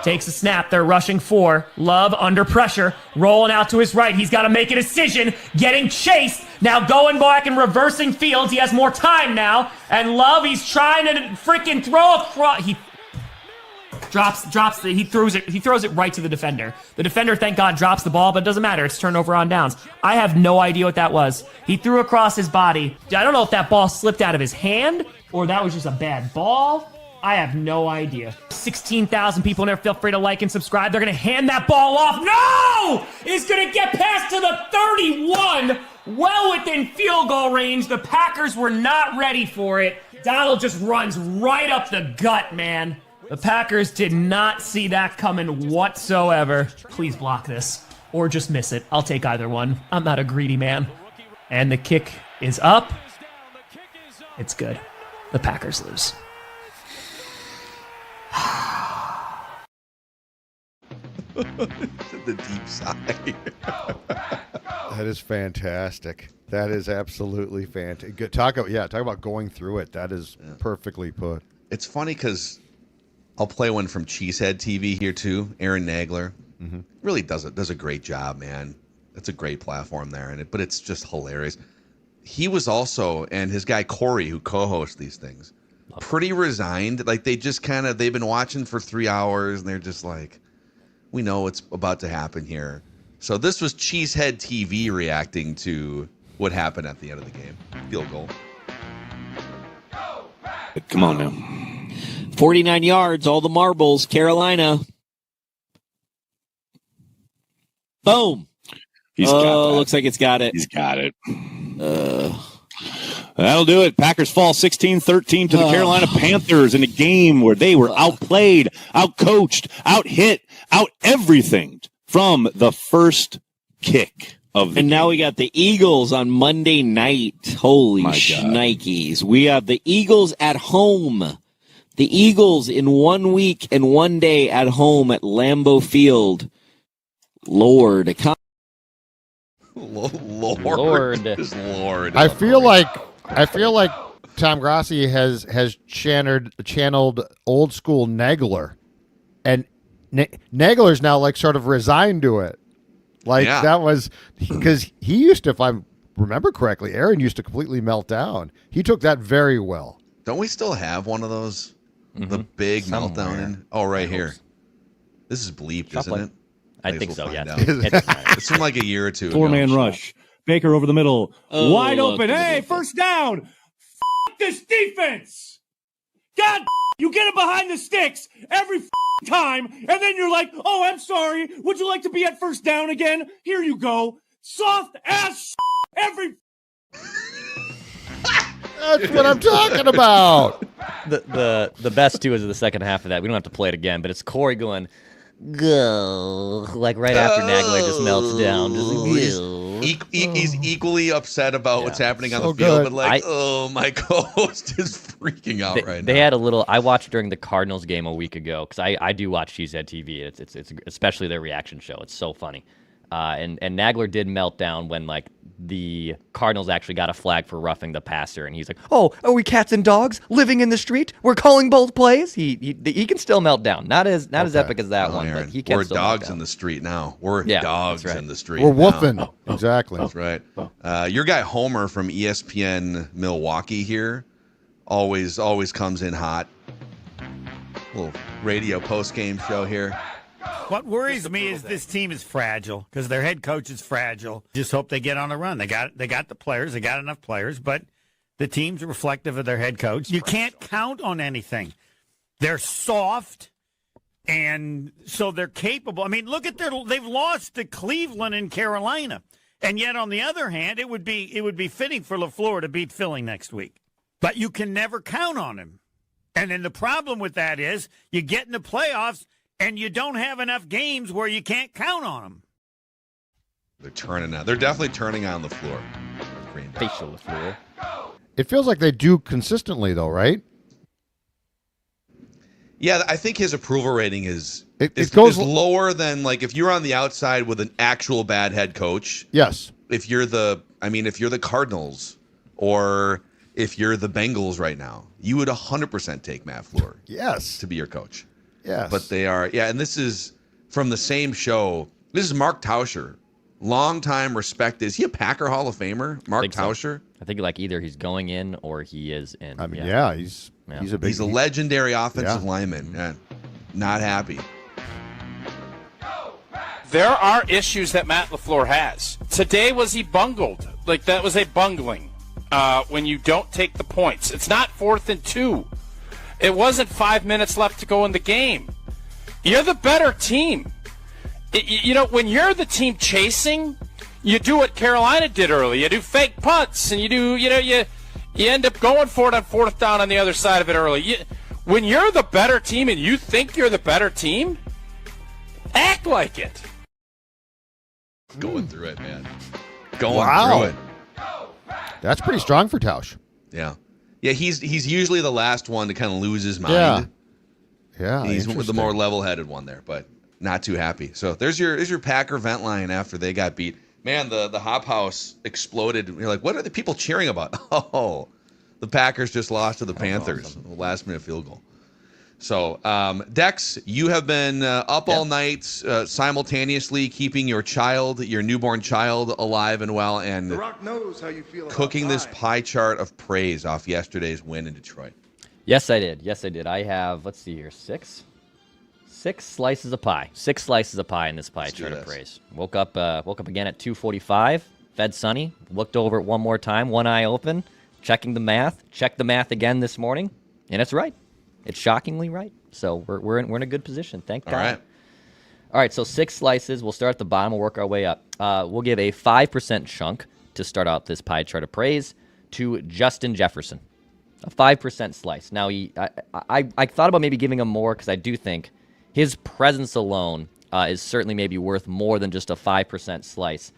Takes a snap. They're rushing 4. Love under pressure. Rolling out to his right. He's got to make a decision. Getting chased. Now going back and reversing fields. He has more time now. And Love, he's trying to freaking throw across. He he throws it right to the defender. The defender, thank God, drops the ball, but it doesn't matter. It's turnover on downs. I have no idea what that was. He threw across his body. I don't know if that ball slipped out of his hand or that was just a bad ball. I have no idea. 16,000 people in there. Feel free to like and subscribe. They're going to hand that ball off. No! It's going to get past to the 31. Well within field goal range. The Packers were not ready for it. Darnold just runs right up the gut, man. The Packers did not see that coming whatsoever. Please block this or just miss it. I'll take either one. I'm not a greedy man. And the kick is up. It's good. The Packers lose. The deep sigh. That is fantastic. That is absolutely fantastic. Talk about going through it. That is perfectly put. It's funny because I'll play one from Cheesehead TV here too. Aaron Nagler really does a great job, man. It's a great platform there, but it's just hilarious. He was also, and his guy Corey, who co-hosts these things, pretty resigned. Like they've been watching for 3 hours, and they're just like, we know what's about to happen here. So this was Cheesehead TV reacting to what happened at the end of the game. Field goal. Come on now. 49 yards, all the marbles, Carolina. Boom. He's got that. Looks like it's got it. He's got it. That'll do it. Packers fall 16-13 to the Carolina Panthers in a game where they were outplayed, outcoached, out-hit, out-everything from the first kick of the game. And now we got the Eagles on Monday night. Holy shnikes. We have the Eagles at home. The Eagles in 1 week and 1 day at home at Lambeau Field. Lord. Lord. Just Lord. I feel like Tom Grassi has channeled old school Nagler, and Nagler's now like sort of resigned to it. Like that was because he used to, if I remember correctly, Aaron used to completely melt down. He took that very well. Don't we still have one of those? The big meltdown. Right here. This is bleeped, isn't it? I think so, yeah. Out. It's from like a year or two. Four-man ago. rush. Baker over the middle. Oh, Wide love open. the Hey, middle. first down. F this defense. God, you get it behind the sticks every time, and then you're like, oh, I'm sorry. Would you like to be at first down again? Here you go. Soft ass every. That's what I'm talking about. The best too is in the second half of that. We don't have to play it again, but it's Corey going, go, like right after Nagler just melts down. Just, go. He's equally upset about what's happening on So the field, good. but like, my co-host is freaking out right now. They had a little. I watched during the Cardinals game a week ago because I do watch Cheesehead TV. It's especially their reaction show. It's so funny. And Nagler did melt down when like the Cardinals actually got a flag for roughing the passer, and he's like, "Oh, are we cats and dogs living in the street? We're calling both plays." He can still melt down. Not as epic as that one, Aaron, but he can we're still melt dogs down. in the street now. We're Yeah, dogs that's right. in the street. We're now. woofing. Exactly. That's right. Your guy Homer from ESPN Milwaukee here always comes in hot. Little radio post-game show here. What worries me is this team is fragile because their head coach is fragile. Just hope they get on a run. They got the players. They got enough players, but the team's reflective of their head coach. You can't count on anything. They're soft, and so they're capable. I mean, look at they've lost to Cleveland and Carolina, and yet on the other hand, it would be fitting for LaFleur to beat Philly next week. But you can never count on him. And then the problem with that is you get in the playoffs and you don't have enough games where you can't count on them. They're turning now. They're definitely turning on the floor. Green Bay. Facial LaFleur. It feels like they do consistently, though, right? Yeah, I think his approval rating is goes lower than like if you're on the outside with an actual bad head coach. Yes. If you're the Cardinals or if you're the Bengals right now, you would 100% take Matt LaFleur. Yes. To be your coach. Yes. But they are, and this is from the same show. This is Mark Tauscher, longtime respected. Is he a Packer Hall of Famer? Mark Tauscher? I think like either he's going in or he is in. I mean, he's a legendary offensive lineman. Yeah. Not happy. There are issues that Matt LaFleur has. Today he bungled. Like that was a bungling when you don't take the points. It's not 4th and 2. It wasn't 5 minutes left to go in the game. You're the better team. When you're the team chasing, you do what Carolina did early. You do fake punts, and you end up going for it on 4th down on the other side of it early. When you're the better team and you think you're the better team, act like it. Going through it, man. Going Wow. through it. That's pretty strong for Tausch. Yeah. Yeah, he's usually the last one to kind of lose his mind. Yeah. He's the interesting. more level-headed one there, but not too happy. So there's your Packer vent line after they got beat. Man, the Hop House exploded. You're like, what are the people cheering about? Oh, the Packers just lost to the Panthers. Last-minute field goal. So, Dex, you have been up all night simultaneously keeping your newborn child alive and well, and The Rock knows how you feel cooking about this pie chart of praise off yesterday's win in Detroit. Yes, I did. I have, let's see here, six slices of pie. 6 slices of pie in this pie chart of praise. Woke up again at 2:45. Fed Sunny. Looked over it one more time, one eye open, checking the math. Checked the math again this morning, and it's right. It's shockingly right. So we're in a good position. Thank God. All right. So 6 slices. We'll start at the bottom. We'll work our way up. We'll give a 5% chunk to start out this pie chart of praise to Justin Jefferson. A 5% slice. Now I thought about maybe giving him more because I do think his presence alone is certainly maybe worth more than just a 5% slice.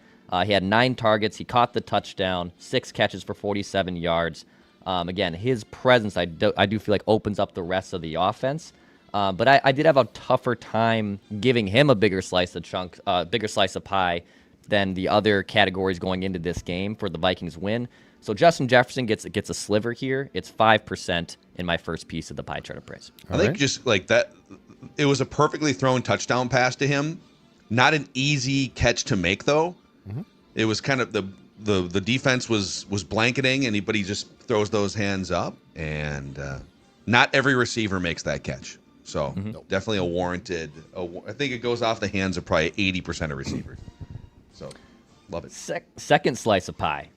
He had 9 targets. He caught the touchdown. 6 catches for 47 yards. Again, his presence, I do feel like opens up the rest of the offense. But I did have a tougher time giving him a bigger slice of pie than the other categories going into this game for the Vikings win. So Justin Jefferson gets a sliver here. It's 5% in my first piece of the pie chart of praise. I think just like that, it was a perfectly thrown touchdown pass to him. Not an easy catch to make, though. Mm-hmm. It was kind of the defense was blanketing, but he just throws those hands up, and not every receiver makes that catch. So definitely a warranted. I think it goes off the hands of probably 80% of receivers. So love it. Second slice of pie.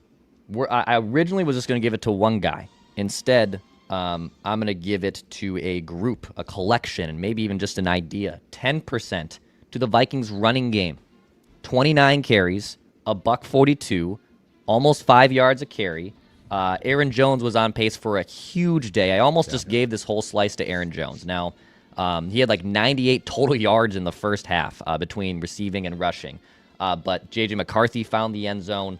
I originally was just going to give it to one guy. Instead, I'm going to give it to a group, a collection, and maybe even just an idea. 10% to the Vikings running game. 29 carries, $142, almost 5 yards a carry. Aaron Jones was on pace for a huge day. I almost just gave this whole slice to Aaron Jones. Now, he had like 98 total yards in the first half between receiving and rushing. But JJ McCarthy found the end zone.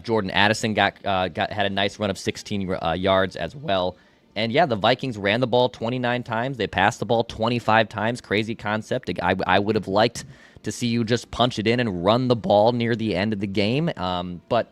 Jordan Addison had a nice run of 16 yards as well. And yeah, the Vikings ran the ball 29 times. They passed the ball 25 times. Crazy concept. I would have liked to see you just punch it in and run the ball near the end of the game. But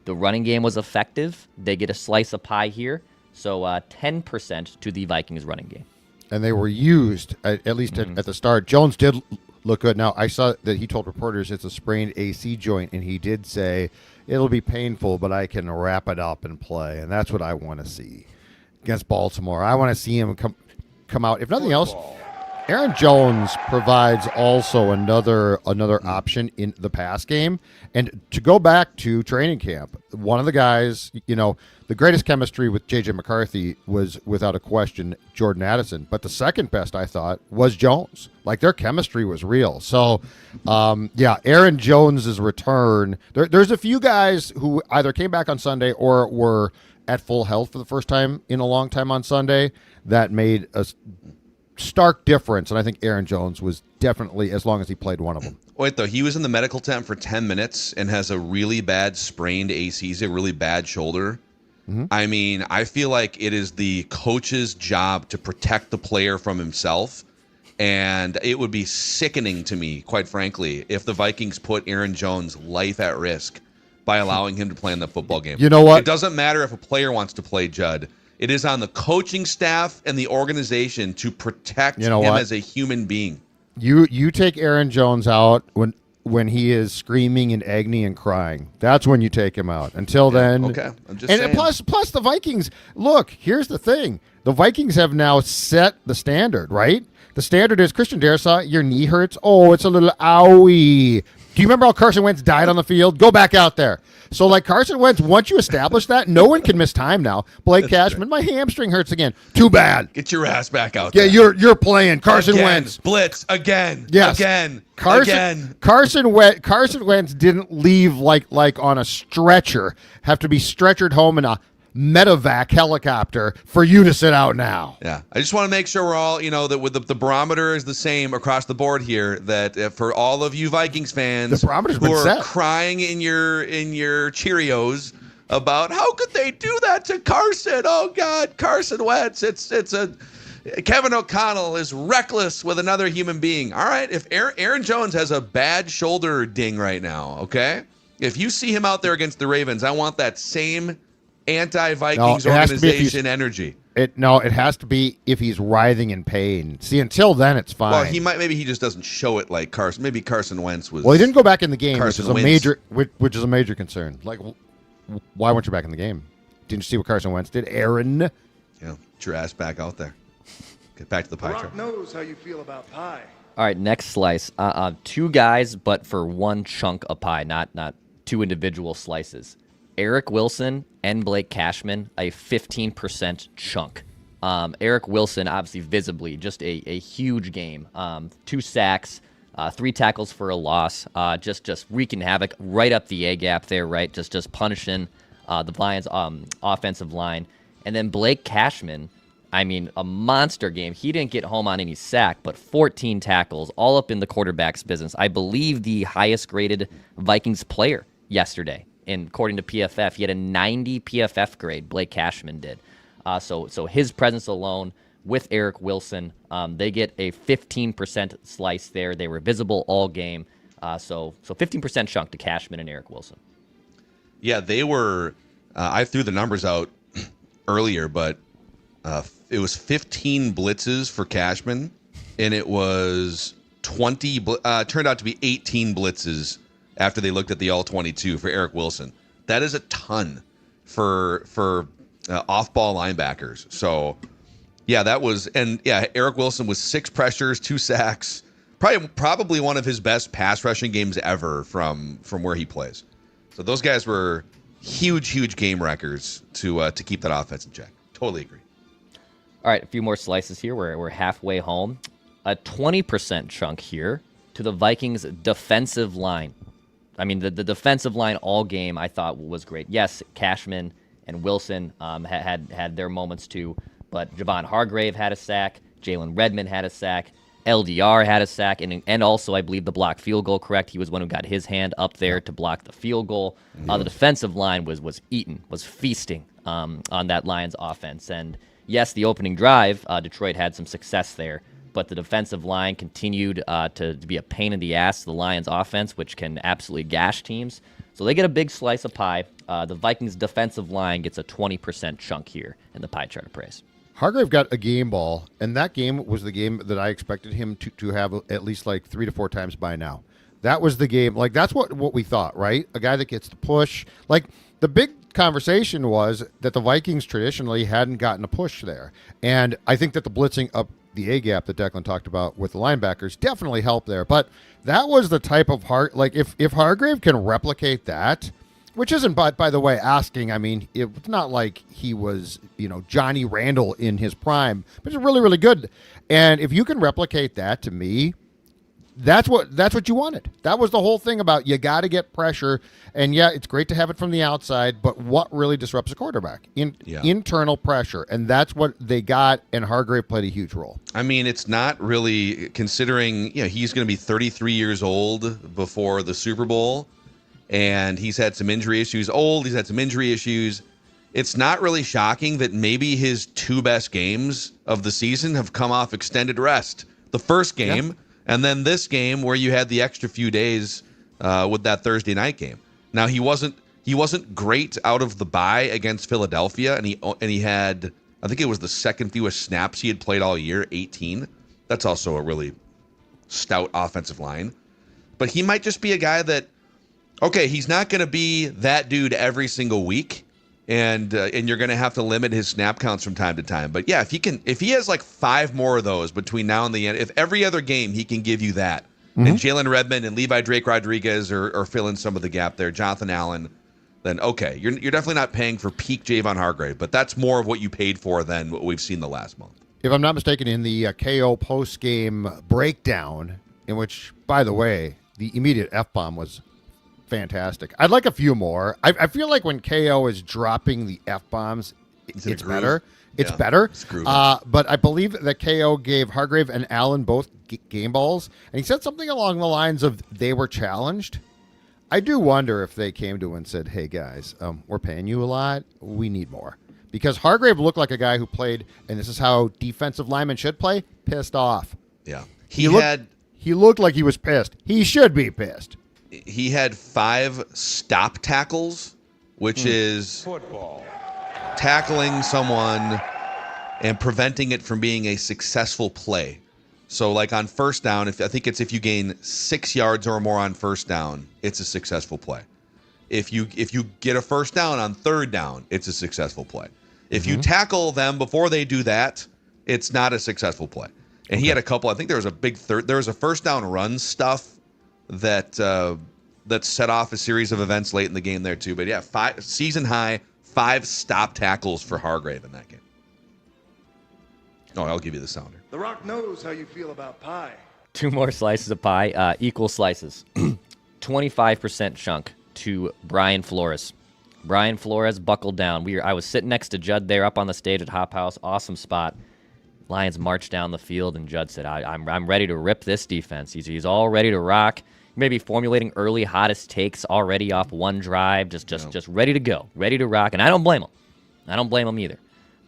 the running game was effective. They get a slice of pie here. So 10% to the Vikings running game. And they were used, at least at the start. Jones did look good. Now, I saw that he told reporters it's a sprained AC joint, and he did say, it'll be painful, but I can wrap it up and play. And that's what I want to see against Baltimore. I want to see him come out. If nothing else, Aaron Jones provides also another option in the pass game. And to go back to training camp, one of the guys, the greatest chemistry with JJ McCarthy was without a question Jordan Addison. But the second best, I thought, was Jones. Like, their chemistry was real. So, Aaron Jones's return. There's a few guys who either came back on Sunday or were at full health for the first time in a long time on Sunday that made a stark difference. And I think Aaron Jones was definitely, as long as he played, one of them. Wait, though, he was in the medical tent for 10 minutes and has a really bad sprained ACC, a really bad shoulder. I mean, I feel like it is the coach's job to protect the player from himself. And it would be sickening to me, quite frankly, if the Vikings put Aaron Jones' life at risk by allowing him to play in the football game. You know what? It doesn't matter if a player wants to play, Judd. It is on the coaching staff and the organization to protect him as a human being. You take Aaron Jones out when he is screaming in agony and crying. That's when you take him out. Until then, okay. I'm just saying. Plus the Vikings. Look, here's the thing: the Vikings have now set the standard, right? The standard is Christian Darrisaw. Your knee hurts. Oh, it's a little owie. Do you remember how Carson Wentz died on the field? Go back out there. So, like Carson Wentz, once you establish that, no one can miss time now. Blake Cashman, my hamstring hurts again. Too bad. Get your ass back out there. Yeah, you're playing. Carson Wentz. Blitz again. Yes. Again. Carson Wentz didn't leave like on a stretcher, have to be stretchered home in a medevac helicopter for you to sit out now. Yeah, I just want to make sure we're all, that with the barometer is the same across the board here, that for all of you Vikings fans the barometer's who been are set. crying in your Cheerios about how could they do that to Carson? Oh God, Carson Wentz. Kevin O'Connell is reckless with another human being. All right, if Aaron Jones has a bad shoulder ding right now, okay? If you see him out there against the Ravens, I want that same anti-Vikings organization energy. It has to be if he's writhing in pain. See, until then, it's fine. Well, maybe he just doesn't show it like Carson. Maybe Carson Wentz was. Well, he didn't go back in the game, which Carson is a Wentz. which is a major concern. Like, why weren't you back in the game? Didn't you see what Carson Wentz did, Aaron? Yeah, get your ass back out there. Get back to the pie chart. Rock knows how you feel about pie. All right, next slice. Two guys, but for one chunk of pie, not two individual slices. Eric Wilson and Blake Cashman, a 15% chunk. Eric Wilson, obviously visibly, just a huge game. 2 sacks, 3 tackles for a loss, just wreaking havoc right up the A gap there, right? Just punishing the Lions' offensive line. And then Blake Cashman, I mean, a monster game. He didn't get home on any sack, but 14 tackles, all up in the quarterback's business. I believe the highest graded Vikings player yesterday. And according to PFF, he had a 90 PFF grade, Blake Cashman did. So his presence alone with Eric Wilson, they get a 15% slice there. They were visible all game. So 15% chunk to Cashman and Eric Wilson. Yeah, they were. I threw the numbers out earlier, but it was 15 blitzes for Cashman, and it was 20. Turned out to be 18 blitzes after they looked at the all-22 for Eric Wilson. That is a ton for off-ball linebackers. So Yeah, that was, and yeah, Eric Wilson with 6 pressures, 2 sacks, probably one of his best pass rushing games ever from where he plays. So those guys were huge game wreckers to keep that offense in check. Totally agree. All right, a few more slices here. We're halfway home. A 20% chunk here to the Vikings defensive line. I mean, the defensive line all game I thought was great. Yes, Cashman and Wilson had their moments too, but Javon Hargrave had a sack, Jalen Redmond had a sack, LDR had a sack, and also I believe the blocked field goal, correct? He was one who got his hand up there to block the field goal. The defensive line was feasting on that Lions offense. And yes, the opening drive, Detroit had some success there, but the defensive line continued to be a pain in the ass to the Lions offense, which can absolutely gash teams. So they get a big slice of pie. The Vikings defensive line gets a 20% chunk here in the pie chart of praise. Hargrave got a game ball, and that game was the game that I expected him to have at least like 3 to 4 times by now. That was the game. Like, that's what we thought, right? A guy that gets the push. Like, the big conversation was that the Vikings traditionally hadn't gotten a push there. And I think that the blitzing up the A-gap that Declan talked about with the linebackers definitely helped there. But that was the type of like, if Hargrave can replicate that, which isn't, by the way, asking. I mean, it's not like he was, Johnny Randall in his prime, but it's really, really good. And if you can replicate that, to me, that's what you wanted. That was the whole thing about you got to get pressure. And yeah, it's great to have it from the outside, but what really disrupts a quarterback? Internal pressure. And that's what they got, and Hargrave played a huge role. I mean, it's not really, considering, he's going to be 33 years old before the Super Bowl, and he's had some injury issues. He's had some injury issues. It's not really shocking that maybe his 2 best games of the season have come off extended rest. The first game, and then this game where you had the extra few days with that Thursday night game. Now, he wasn't great out of the bye against Philadelphia, and he had, I think it was the second fewest snaps he had played all year, 18. That's also a really stout offensive line. But he might just be a guy that, okay, he's not going to be that dude every single week, and you're going to have to limit his snap counts from time to time. But yeah, if he has like 5 more of those between now and the end, if every other game he can give you that, and Jalen Redmond and Levi Drake Rodriguez are filling some of the gap there, Jonathan Allen, then okay, you're definitely not paying for peak Javon Hargrave, but that's more of what you paid for than what we've seen the last month. If I'm not mistaken, in the KO post-game breakdown, in which, by the way, the immediate F-bomb was fantastic. I'd like a few more. I feel like when KO is dropping the F-bombs, it's better. It's better. But I believe that KO gave Hargrave and Allen both game balls, and he said something along the lines of they were challenged. I do wonder if they came to him and said, hey, guys, we're paying you a lot. We need more. Because Hargrave looked like a guy who played, and this is how defensive linemen should play, pissed off. Yeah. He looked like he was pissed. He should be pissed. He had 5 stop tackles, which is football. Tackling someone and preventing it from being a successful play. So like on first down, if you gain 6 yards or more on first down, it's a successful play. If you get a first down on third down, it's a successful play. If you tackle them before they do that, it's not a successful play. And he had a couple. I think there was a first down run stuff that set off a series of events late in the game there too. But yeah, 5 season high 5 stop tackles for Hargrave in that game. Oh, I'll give you the sounder. The Rock knows how you feel about pie. 2 more slices of pie, equal slices. 25% chunk to Brian Flores. Brian Flores buckled down. I was sitting next to Judd there up on the stage at Hop House. Awesome spot. Lions marched down the field, and Judd said, I'm ready to rip this defense. He's all ready to rock. Maybe formulating early hottest takes already off one drive, just ready to go, ready to rock. And I don't blame him. I don't blame him either.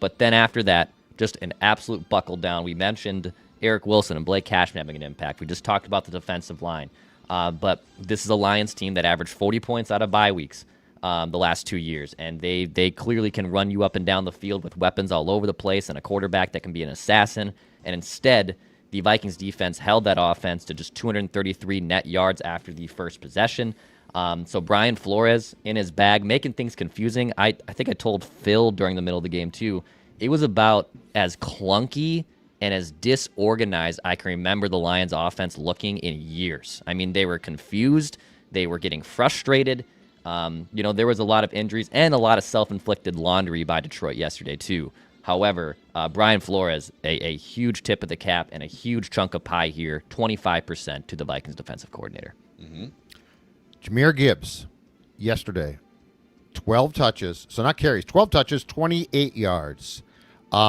But then after that, just an absolute buckle down. We mentioned Eric Wilson and Blake Cashman having an impact. We just talked about the defensive line. But this is a Lions team that averaged 40 points out of bye weeks the last 2 years. And they clearly can run you up and down the field with weapons all over the place and a quarterback that can be an assassin. And instead, the Vikings defense held that offense to just 233 net yards after the first possession. So Brian Flores in his bag, making things confusing. I think I told Phil during the middle of the game, too, it was about as clunky and as disorganized I can remember the Lions offense looking in years. I mean, they were confused. They were getting frustrated. There was a lot of injuries and a lot of self-inflicted laundry by Detroit yesterday, too. However, Brian Flores, a huge tip of the cap and a huge chunk of pie here, 25% to the Vikings defensive coordinator. Mm-hmm. Jahmyr Gibbs, yesterday, 12 touches. So not carries, 12 touches, 28 yards.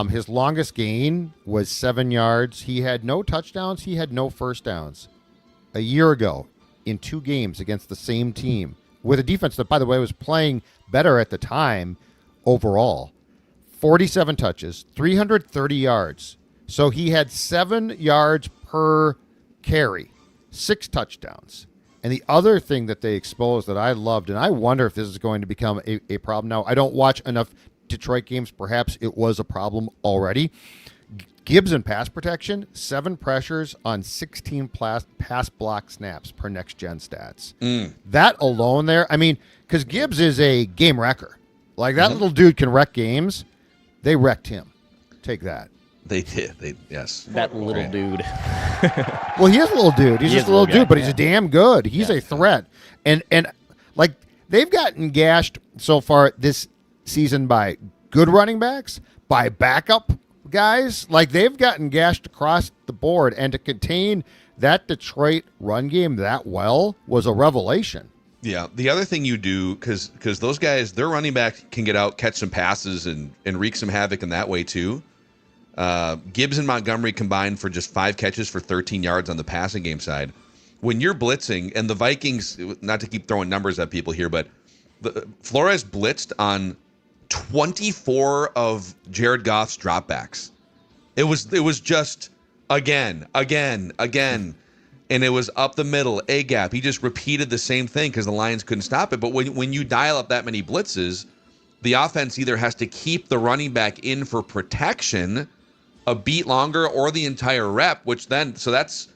His longest gain was 7 yards. He had no touchdowns. He had no first downs. A year ago, in 2 games against the same team, with a defense that, by the way, was playing better at the time overall. 47 touches, 330 yards. So he had 7 yards per carry, 6 touchdowns. And the other thing that they exposed that I loved, and I wonder if this is going to become a problem now. I don't watch enough Detroit games. Perhaps it was a problem already. Gibbs in pass protection, 7 pressures on 16 pass block snaps per next-gen stats. That alone there, I mean, because Gibbs is a game wrecker. Like, that little dude can wreck games. They wrecked him. Take that. They did. Yes. That little dude. Well, he is a little dude. He's just a little dude, but he's damn good. He's a threat. And like, they've gotten gashed so far this season by good running backs, by backup guys. Like, they've gotten gashed across the board, and to contain that Detroit run game that well was a revelation. Yeah. The other thing you do, because those guys, their running back can get out, catch some passes, and wreak some havoc in that way too. Gibbs and Montgomery combined for just 5 catches for 13 yards on the passing game side. When you're blitzing, and the Vikings, not to keep throwing numbers at people here, but Flores blitzed on 24 of Jared Goff's dropbacks. It was just again, and it was up the middle, A gap. He just repeated the same thing because the Lions couldn't stop it. But when you dial up that many blitzes, the offense either has to keep the running back in for protection a beat longer or the entire rep, which then, so that's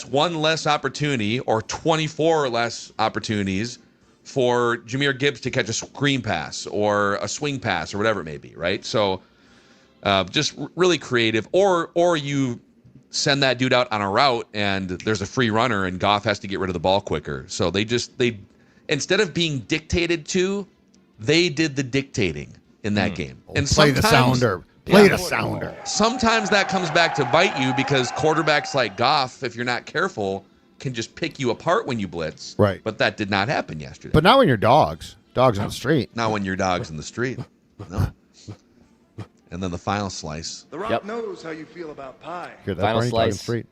one less opportunity or 24 less opportunities for Jahmyr Gibbs to catch a screen pass or a swing pass or whatever it may be, right? So just really creative. Or you send that dude out on a route and there's a free runner and Goff has to get rid of the ball quicker. So they instead of being dictated to, they did the dictating in that game. And Play the sounder. Play the sounder. Sometimes that comes back to bite you because quarterbacks like Goff, if you're not careful, can just pick you apart when you blitz. Right. But that did not happen yesterday. But not when you're dogs on the street. Not when you're dogs in the street. No. And then the final slice. The Rock knows how you feel about pie. Hear that, Final Bernie? slice. Talking street.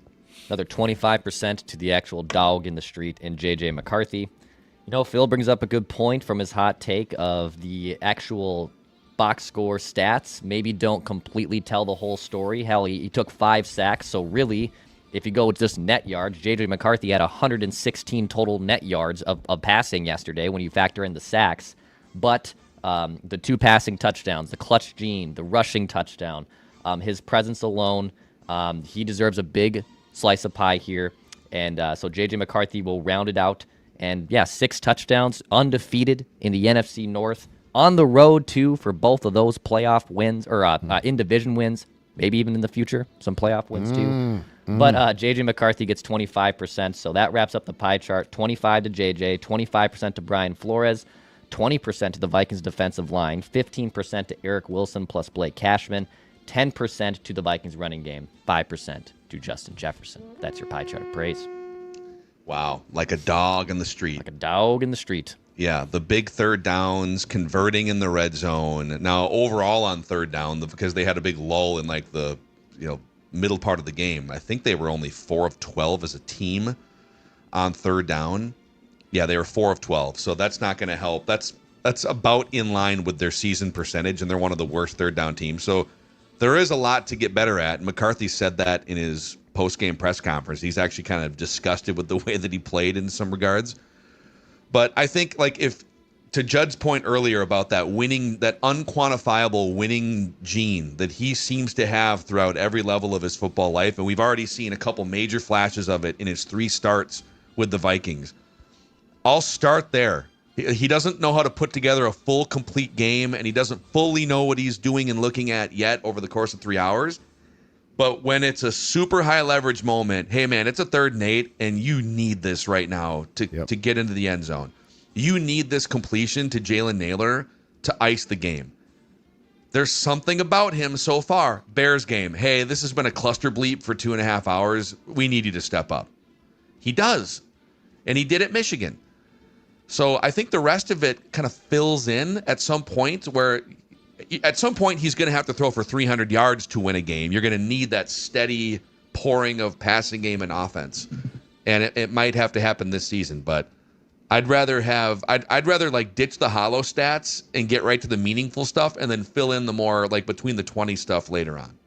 Another 25% to the actual dog in the street in JJ McCarthy. Phil brings up a good point from his hot take of the actual box score stats maybe don't completely tell the whole story. Hell, he took 5 sacks, so really, if you go with just net yards, JJ McCarthy had 116 total net yards of passing yesterday when you factor in the sacks. But the 2 passing touchdowns, the clutch gene, the rushing touchdown, his presence alone, he deserves a big slice of pie here. And so JJ McCarthy will round it out. And, 6 touchdowns, undefeated in the NFC North. On the road, too, for both of those playoff wins, or in-division wins, maybe even in the future, some playoff wins, too. But J.J. McCarthy gets 25%, so that wraps up the pie chart. 25 to J.J., 25% to Brian Flores, 20% to the Vikings defensive line, 15% to Eric Wilson plus Blake Cashman, 10% to the Vikings running game, 5% to Justin Jefferson. That's your pie chart of praise. Wow, like a dog in the street. Like a dog in the street. Yeah, the big third downs, converting in the red zone. Now, overall on third down, because they had a big lull in like the middle part of the game, I think they were only 4 of 12 as a team on third down. Yeah, they were 4 of 12, so that's not going to help. That's about in line with their season percentage, and they're one of the worst third down teams. So there is a lot to get better at. McCarthy said that in his post-game press conference. He's actually kind of disgusted with the way that he played in some regards. But I think, if to Judd's point earlier about that winning, that unquantifiable winning gene that he seems to have throughout every level of his football life, and we've already seen a couple major flashes of it in his 3 starts with the Vikings. I'll start there. He doesn't know how to put together a full, complete game, and he doesn't fully know what he's doing and looking at yet over the course of 3 hours. But when it's a super high leverage moment, hey, man, it's a 3rd and 8, and you need this right now to get into the end zone. You need this completion to Jalen Naylor to ice the game. There's something about him so far. Bears game. Hey, this has been a cluster bleep for 2.5 hours. We need you to step up. He does. And he did at Michigan. So I think the rest of it kind of fills in at some point where at some point he's going to have to throw for 300 yards to win a game. You're going to need that steady pouring of passing game and offense. And it might have to happen this season, but I'd rather like ditch the hollow stats and get right to the meaningful stuff and then fill in the more like between the 20 stuff later on.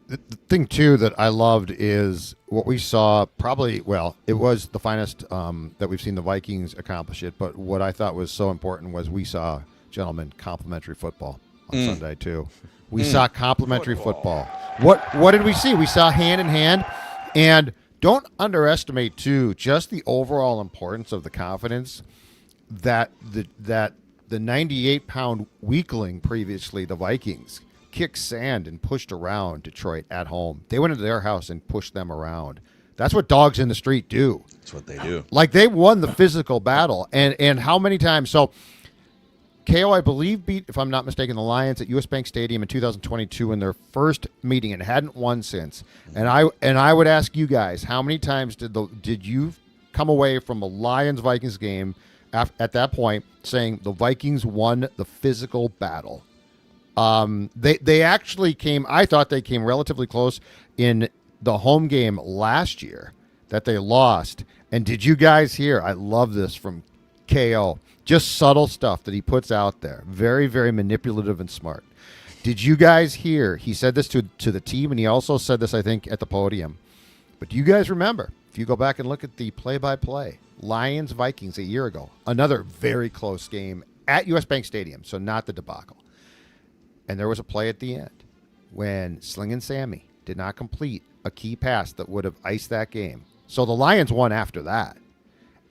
The thing, too, that I loved is what we saw it was the finest that we've seen the Vikings accomplish it, but what I thought was so important was we saw, gentlemen, complimentary football on Sunday, too. We saw complimentary football. What did we see? We saw hand in hand, and don't underestimate, too, just the overall importance of the confidence that the 98-pound weakling previously, the Vikings, kicked sand and pushed around Detroit at home. They went into their house and pushed them around. That's what dogs in the street do. That's what they do. Like, they won the physical battle. And how many times? So, KO, I believe, beat, if I'm not mistaken, the Lions at US Bank Stadium in 2022 in their first meeting and hadn't won since. And I would ask you guys, how many times did you come away from a Lions-Vikings game at that point saying the Vikings won the physical battle? They actually came, I thought they came relatively close in the home game last year that they lost. And did you guys hear, I love this from KO, just subtle stuff that he puts out there. Very, very manipulative and smart. Did you guys hear, he said this to the team, and he also said this, I think, at the podium. But do you guys remember, if you go back and look at the play-by-play, Lions-Vikings a year ago, another very close game at US Bank Stadium, so not the debacle. And there was a play at the end when Slingin' Sammy did not complete a key pass that would have iced that game. So the Lions won after that.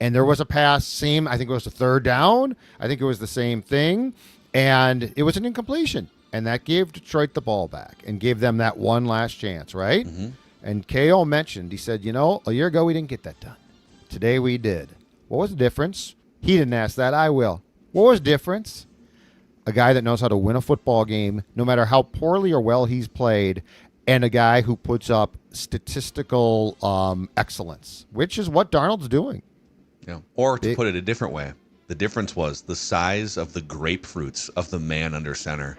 And there was a pass, I think it was a 3rd down. I think it was the same thing. And it was an incompletion. And that gave Detroit the ball back and gave them that one last chance, right? Mm-hmm. And KO mentioned, he said, a year ago we didn't get that done. Today we did. What was the difference? He didn't ask that. I will. What was the difference? A guy that knows how to win a football game, no matter how poorly or well he's played, and a guy who puts up statistical excellence, which is what Darnold's doing. Yeah. Or to put it a different way, the difference was the size of the grapefruits of the man under center.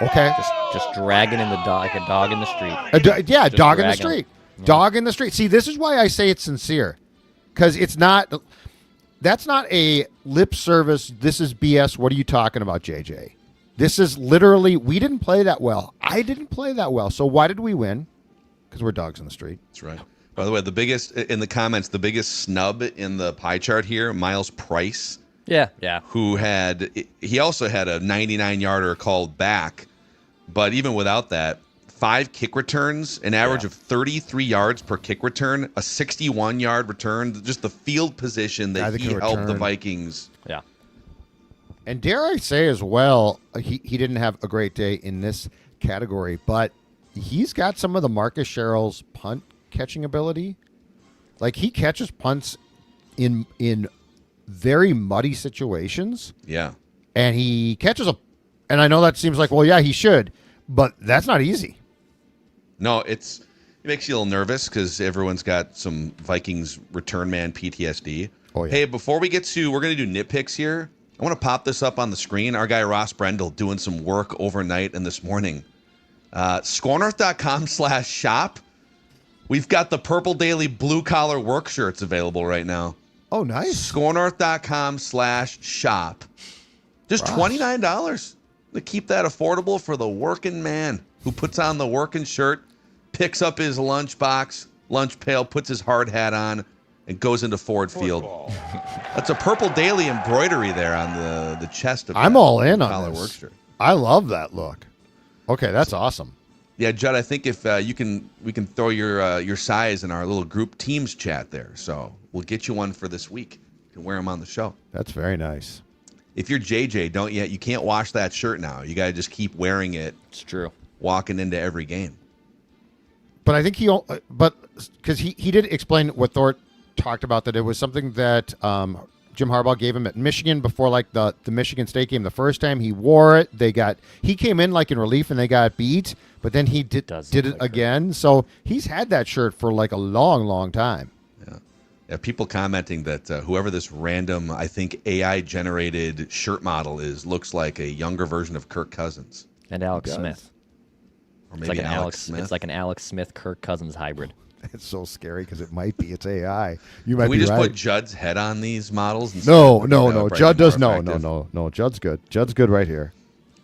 Okay. Just dragging in the dog, like a dog in the street. Dog in the street. Yeah. Dog in the street. See, this is why I say it's sincere. Because that's not a lip service, this is BS, what are you talking about, JJ? This is literally, we didn't play that well. I didn't play that well. So why did we win? Because we're dogs in the street. That's right. By the way, the biggest snub in the pie chart here, Miles Price. Yeah. He also had a 99-yarder called back, but even without that, 5 kick returns, an average of 33 yards per kick return, a 61-yard return, just the field position that he helped the Vikings. Yeah. And dare I say as well, he didn't have a great day in this category, but he's got some of the Marcus Sherrill's punt catching ability. Like, he catches punts in very muddy situations. Yeah. And he catches and I know that seems like, well, yeah, he should, but that's not easy. No, it makes you a little nervous because everyone's got some Vikings return man PTSD. Oh, yeah. Hey, before we're going to do nitpicks here, I want to pop this up on the screen. Our guy Ross Brendel doing some work overnight and this morning. ScoreNorth.com/shop. We've got the Purple Daily blue collar work shirts available right now. Oh, nice. ScoreNorth.com/shop. Just $29 to keep that affordable for the working man who puts on the working shirt, picks up his lunch pail, puts his hard hat on, and goes into Ford Field. That's a Purple Daily embroidery there on the chest of I'm all in on collar this. work shirt. I love that look. Okay, that's awesome. Yeah, Judd, I think if we can throw your size in our little group teams chat there. So we'll get you one for this week. You can wear them on the show. That's very nice. If you're JJ, you can't wash that shirt now. You got to just keep wearing it. It's true. Walking into every game. But I think because he did explain what Thor talked about, that it was something that Jim Harbaugh gave him at Michigan before, like the Michigan State game. The first time he wore it, he came in like in relief and they got beat, but then he did it again. So he's had that shirt for like a long, long time. Yeah, people commenting that whoever this random, I think AI generated shirt model looks like a younger version of Kirk Cousins and Alex Smith. Or maybe Alex Smith. It's like an Alex Smith Kirk Cousins hybrid. It's so scary because it might be. It's AI. Can we just put Judd's head on these models? No. Judd does no. Judd's good. Judd's good right here.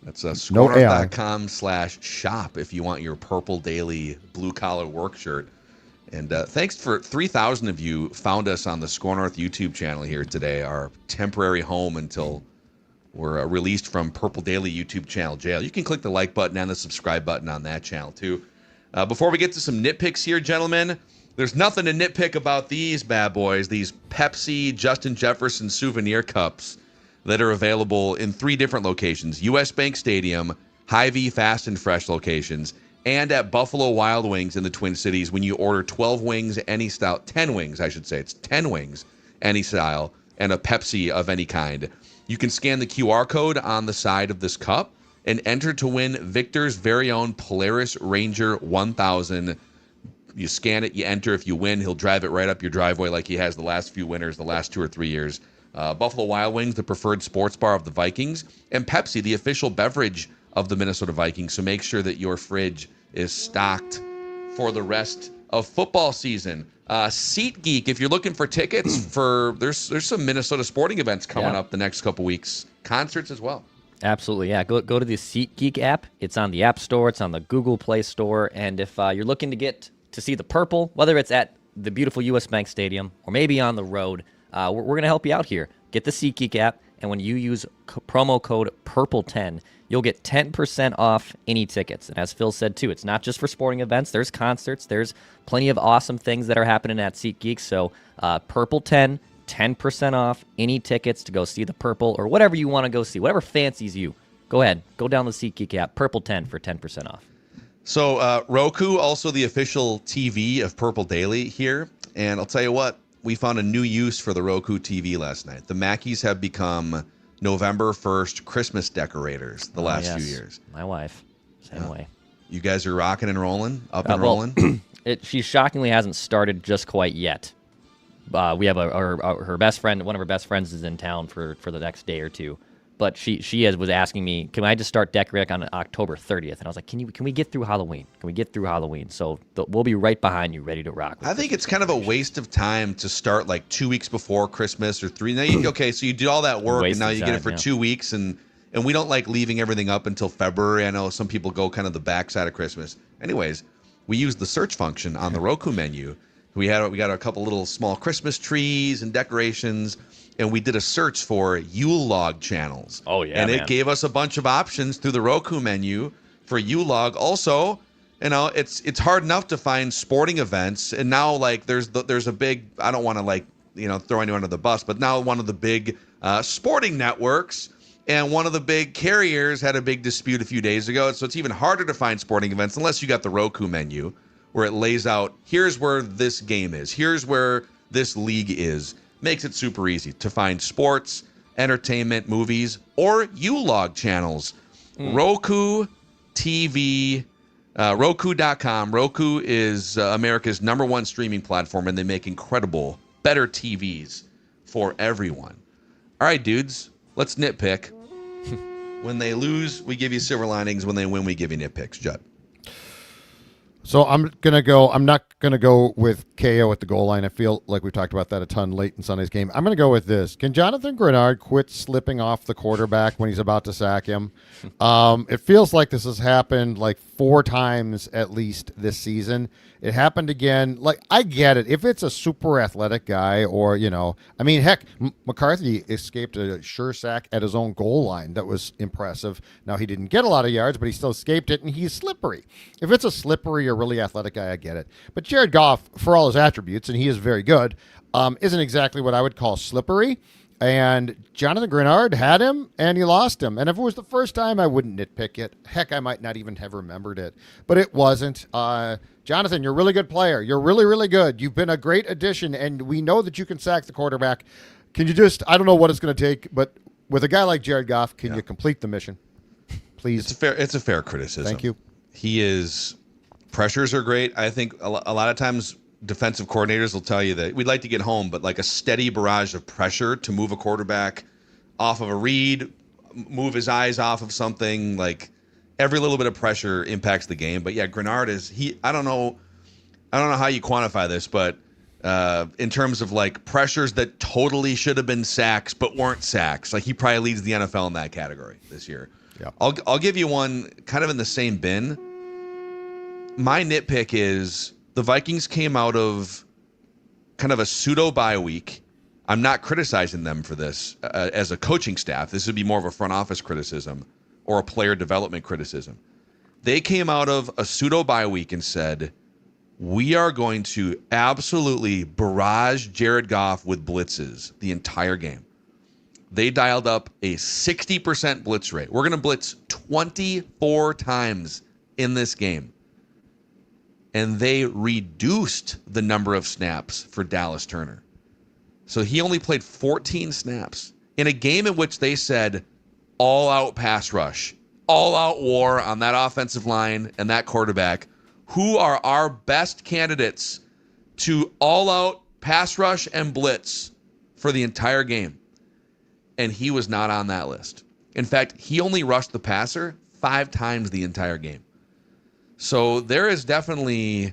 That's scorenorth.com/shop if you want your Purple Daily blue collar work shirt. And thanks for 3,000 of you found us on the Score North YouTube channel here today, our temporary home until we're released from Purple Daily YouTube channel jail. You can click the like button and the subscribe button on that channel too. Before we get to some nitpicks here, gentlemen, there's nothing to nitpick about these bad boys, these Pepsi Justin Jefferson souvenir cups that are available in 3 different locations: US Bank Stadium, Hy-Vee Fast and Fresh locations, and at Buffalo Wild Wings in the Twin Cities when you order 12 wings, any style, 10 wings, I should say. It's 10 wings, any style, and a Pepsi of any kind. You can scan the QR code on the side of this cup and enter to win Victor's very own Polaris Ranger 1000. You scan it, you enter. If you win, he'll drive it right up your driveway like he has the last few winners, the last 2 or 3 years. Buffalo Wild Wings, the preferred sports bar of the Vikings, and Pepsi, the official beverage of the Minnesota Vikings. So make sure that your fridge is stocked for the rest of football season. SeatGeek, if you're looking for tickets for, there's some Minnesota sporting events coming up the next couple weeks, concerts as well. Absolutely, yeah. Go to the SeatGeek app. It's on the App Store. It's on the Google Play Store. And if you're looking to get to see the Purple, whether it's at the beautiful US Bank Stadium or maybe on the road, we're going to help you out here. Get the SeatGeek app, and when you use promo code PURPLE10, you'll get 10% off any tickets. And as Phil said, too, it's not just for sporting events. There's concerts. There's plenty of awesome things that are happening at SeatGeek. So PURPLE10, 10% off any tickets to go see the Purple or whatever you want to go see, whatever fancies you. Go ahead. Go down the SeatGeek app, Purple10 for 10% off. So Roku, also the official TV of Purple Daily here. And I'll tell you what, we found a new use for the Roku TV last night. The Mackeys have become November 1st Christmas decorators the last few years. My wife, same way. You guys are rocking and rolling, and rolling? She shockingly hasn't started just quite yet. We have her best friend, one of her best friends is in town for the next day or two. But she was asking me, can I just start decorating on October 30th? And I was like, can we get through Halloween? Can we get through Halloween? So we'll be right behind you, ready to rock. I think it's kind of a waste of time to start like 2 weeks before Christmas or 3. Now so you did all that work and now you get it for 2 weeks, and we don't like leaving everything up until February. I know some people go kind of the backside of Christmas. Anyways, we use the search function on the Roku menu. We got a couple little small Christmas trees and decorations, and we did a search for Yule log channels. Oh, yeah, and it gave us a bunch of options through the Roku menu for Yule log. Also, it's hard enough to find sporting events, and now like there's a big, I don't want to throw anyone under the bus, but now one of the big sporting networks and one of the big carriers had a big dispute a few days ago, so it's even harder to find sporting events unless you got the Roku menu, where it lays out, here's where this game is, here's where this league is. Makes it super easy to find sports, entertainment, movies, or Yule-log channels. Roku TV, Roku.com. Roku is America's #1 streaming platform, and they make incredible, better TVs for everyone. All right, dudes, let's nitpick. When they lose, we give you silver linings. When they win, we give you nitpicks. Judd. So I'm not gonna go with KO at the goal line. I feel like we talked about that a ton late in Sunday's game. I'm gonna go with this. Can Jonathan Grenard quit slipping off the quarterback when he's about to sack him? It feels like this has happened like 4 times at least this season. It happened again. Like, I get it. If it's a super athletic guy or, I mean, heck, McCarthy escaped a sure sack at his own goal line. That was impressive. Now, he didn't get a lot of yards, but he still escaped it, and he's slippery. If it's a slippery or really athletic guy, I get it. But Jared Goff, for all his attributes, and he is very good, isn't exactly what I would call slippery. And Jonathan Grenard had him, and he lost him. And if it was the first time, I wouldn't nitpick it. Heck, I might not even have remembered it. But it wasn't. Jonathan, you're a really good player. You're really, really good. You've been a great addition, and we know that you can sack the quarterback. Can you just, I don't know what it's going to take, but with a guy like Jared Goff, can you complete the mission? Please. It's a fair criticism. Thank you. Pressures are great. I think a lot of times defensive coordinators will tell you that we'd like to get home, but like a steady barrage of pressure to move a quarterback off of a read, move his eyes off of something, like every little bit of pressure impacts the game. But yeah, Grenard I don't know how you quantify this, but in terms of like pressures that totally should have been sacks but weren't sacks, like he probably leads the NFL in that category this year. Yeah. I'll give you one kind of in the same bin. My nitpick is the Vikings came out of kind of a pseudo bye week. I'm not criticizing them for this as a coaching staff. This would be more of a front office criticism or a player development criticism. They came out of a pseudo bye week and said, we are going to absolutely barrage Jared Goff with blitzes the entire game. They dialed up a 60% blitz rate. We're going to blitz 24 times in this game. And they reduced the number of snaps for Dallas Turner. So he only played 14 snaps in a game in which they said all-out pass rush, all-out war on that offensive line and that quarterback. Who are our best candidates to all-out pass rush and blitz for the entire game? And he was not on that list. In fact, he only rushed the passer 5 times the entire game. So there is definitely,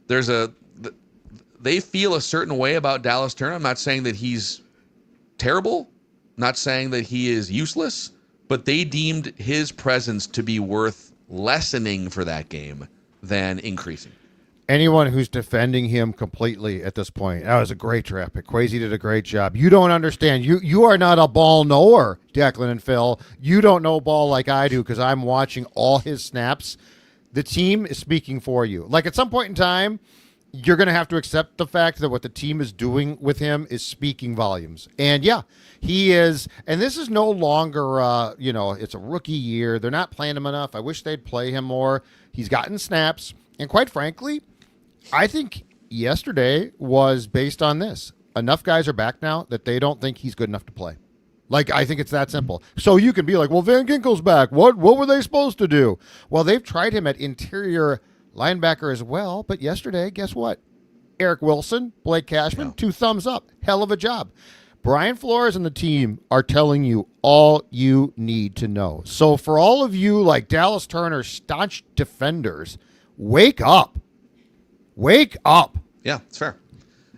they feel a certain way about Dallas Turner. I'm not saying that he's terrible, not saying that he is useless, but they deemed his presence to be worth lessening for that game than increasing. Anyone who's defending him completely at this point, that was a great draft pick. Kwesi did a great job. You don't understand. You are not a ball knower, Declan and Phil. You don't know ball like I do because I'm watching all his snaps. The team is speaking for you. Like at some point in time, you're going to have to accept the fact that what the team is doing with him is speaking volumes. And yeah, he is. And this is no longer, it's a rookie year. They're not playing him enough. I wish they'd play him more. He's gotten snaps. And quite frankly, I think yesterday was based on this. Enough guys are back now that they don't think he's good enough to play. Like, I think it's that simple. So you can be like, well, Van Ginkel's back. What were they supposed to do? Well, they've tried him at interior linebacker as well. But yesterday, guess what? Eric Wilson, Blake Cashman, 2 thumbs up. Hell of a job. Brian Flores and the team are telling you all you need to know. So for all of you like Dallas Turner staunch defenders, wake up. Wake up. Yeah, it's fair.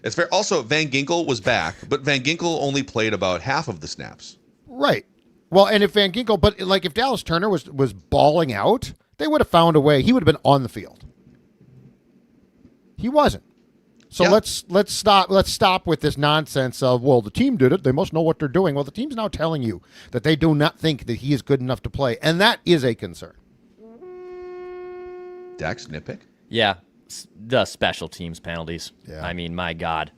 It's fair. Also, Van Ginkel was back, but Van Ginkel only played about half of the snaps. Right. Well, and if Van Ginkel, but like if Dallas Turner was balling out, they would have found a way. He would have been on the field. He wasn't. So yeah. let's stop with this nonsense of, well, the team did it. They must know what they're doing. Well, the team's now telling you that they do not think that he is good enough to play, and that is a concern. Dax, nitpick? Yeah, the special teams penalties. Yeah. I mean, my God,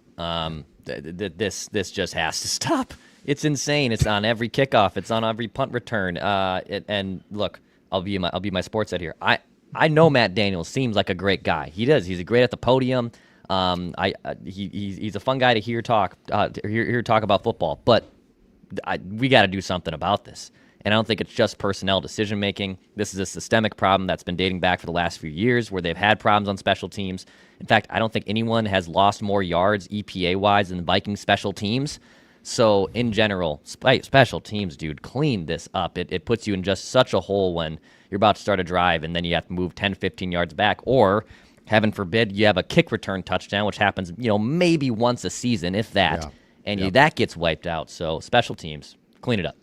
this just has to stop. It's insane. It's on every kickoff. It's on every punt return. And look, I'll be my sports head here. I know Matt Daniels seems like a great guy. He does. He's great at the podium. He's a fun guy to hear talk about football. But we got to do something about this. And I don't think it's just personnel decision making. This is a systemic problem that's been dating back for the last few years, where they've had problems on special teams. In fact, I don't think anyone has lost more yards EPA wise than the Vikings special teams. So in general, special teams, dude, clean this up. It puts you in just such a hole when you're about to start a drive and then you have to move 10, 15 yards back, or heaven forbid you have a kick return touchdown, which happens, maybe once a season, if that, and that gets wiped out. So special teams, clean it up.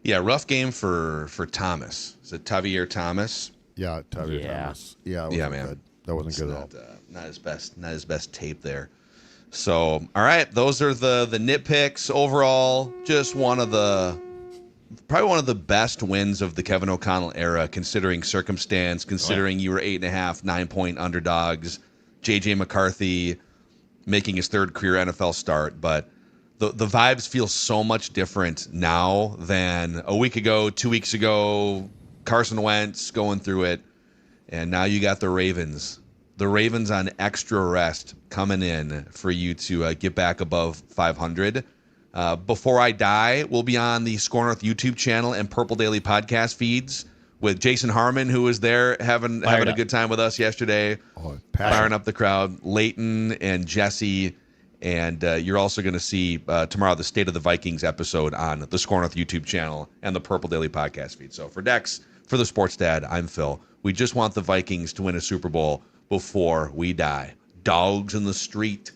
Yeah, rough game for Thomas. Is it Tavier Thomas? Yeah, Tavier Thomas. Yeah, man. Good. That wasn't good at all. Not his best tape there. So, all right, those are the nitpicks. Overall, just probably one of the best wins of the Kevin O'Connell era, considering circumstance, considering you were 8.5, 9-point underdogs. JJ McCarthy making his third career NFL start, but the vibes feel so much different now than a week ago, 2 weeks ago. Carson Wentz going through it, and now you got the Ravens. The Ravens on extra rest coming in for you to get back above 500. Before I Die, we'll be on the Score North YouTube channel and Purple Daily podcast feeds with Jason Harmon, who was there having a good time with us yesterday, firing up the crowd. Leighton and Jesse, and you're also going to see tomorrow the State of the Vikings episode on the Score North YouTube channel and the Purple Daily podcast feed. So for Dex, for the Sports Dad, I'm Phil. We just want the Vikings to win a Super Bowl before we die. Dogs in the street.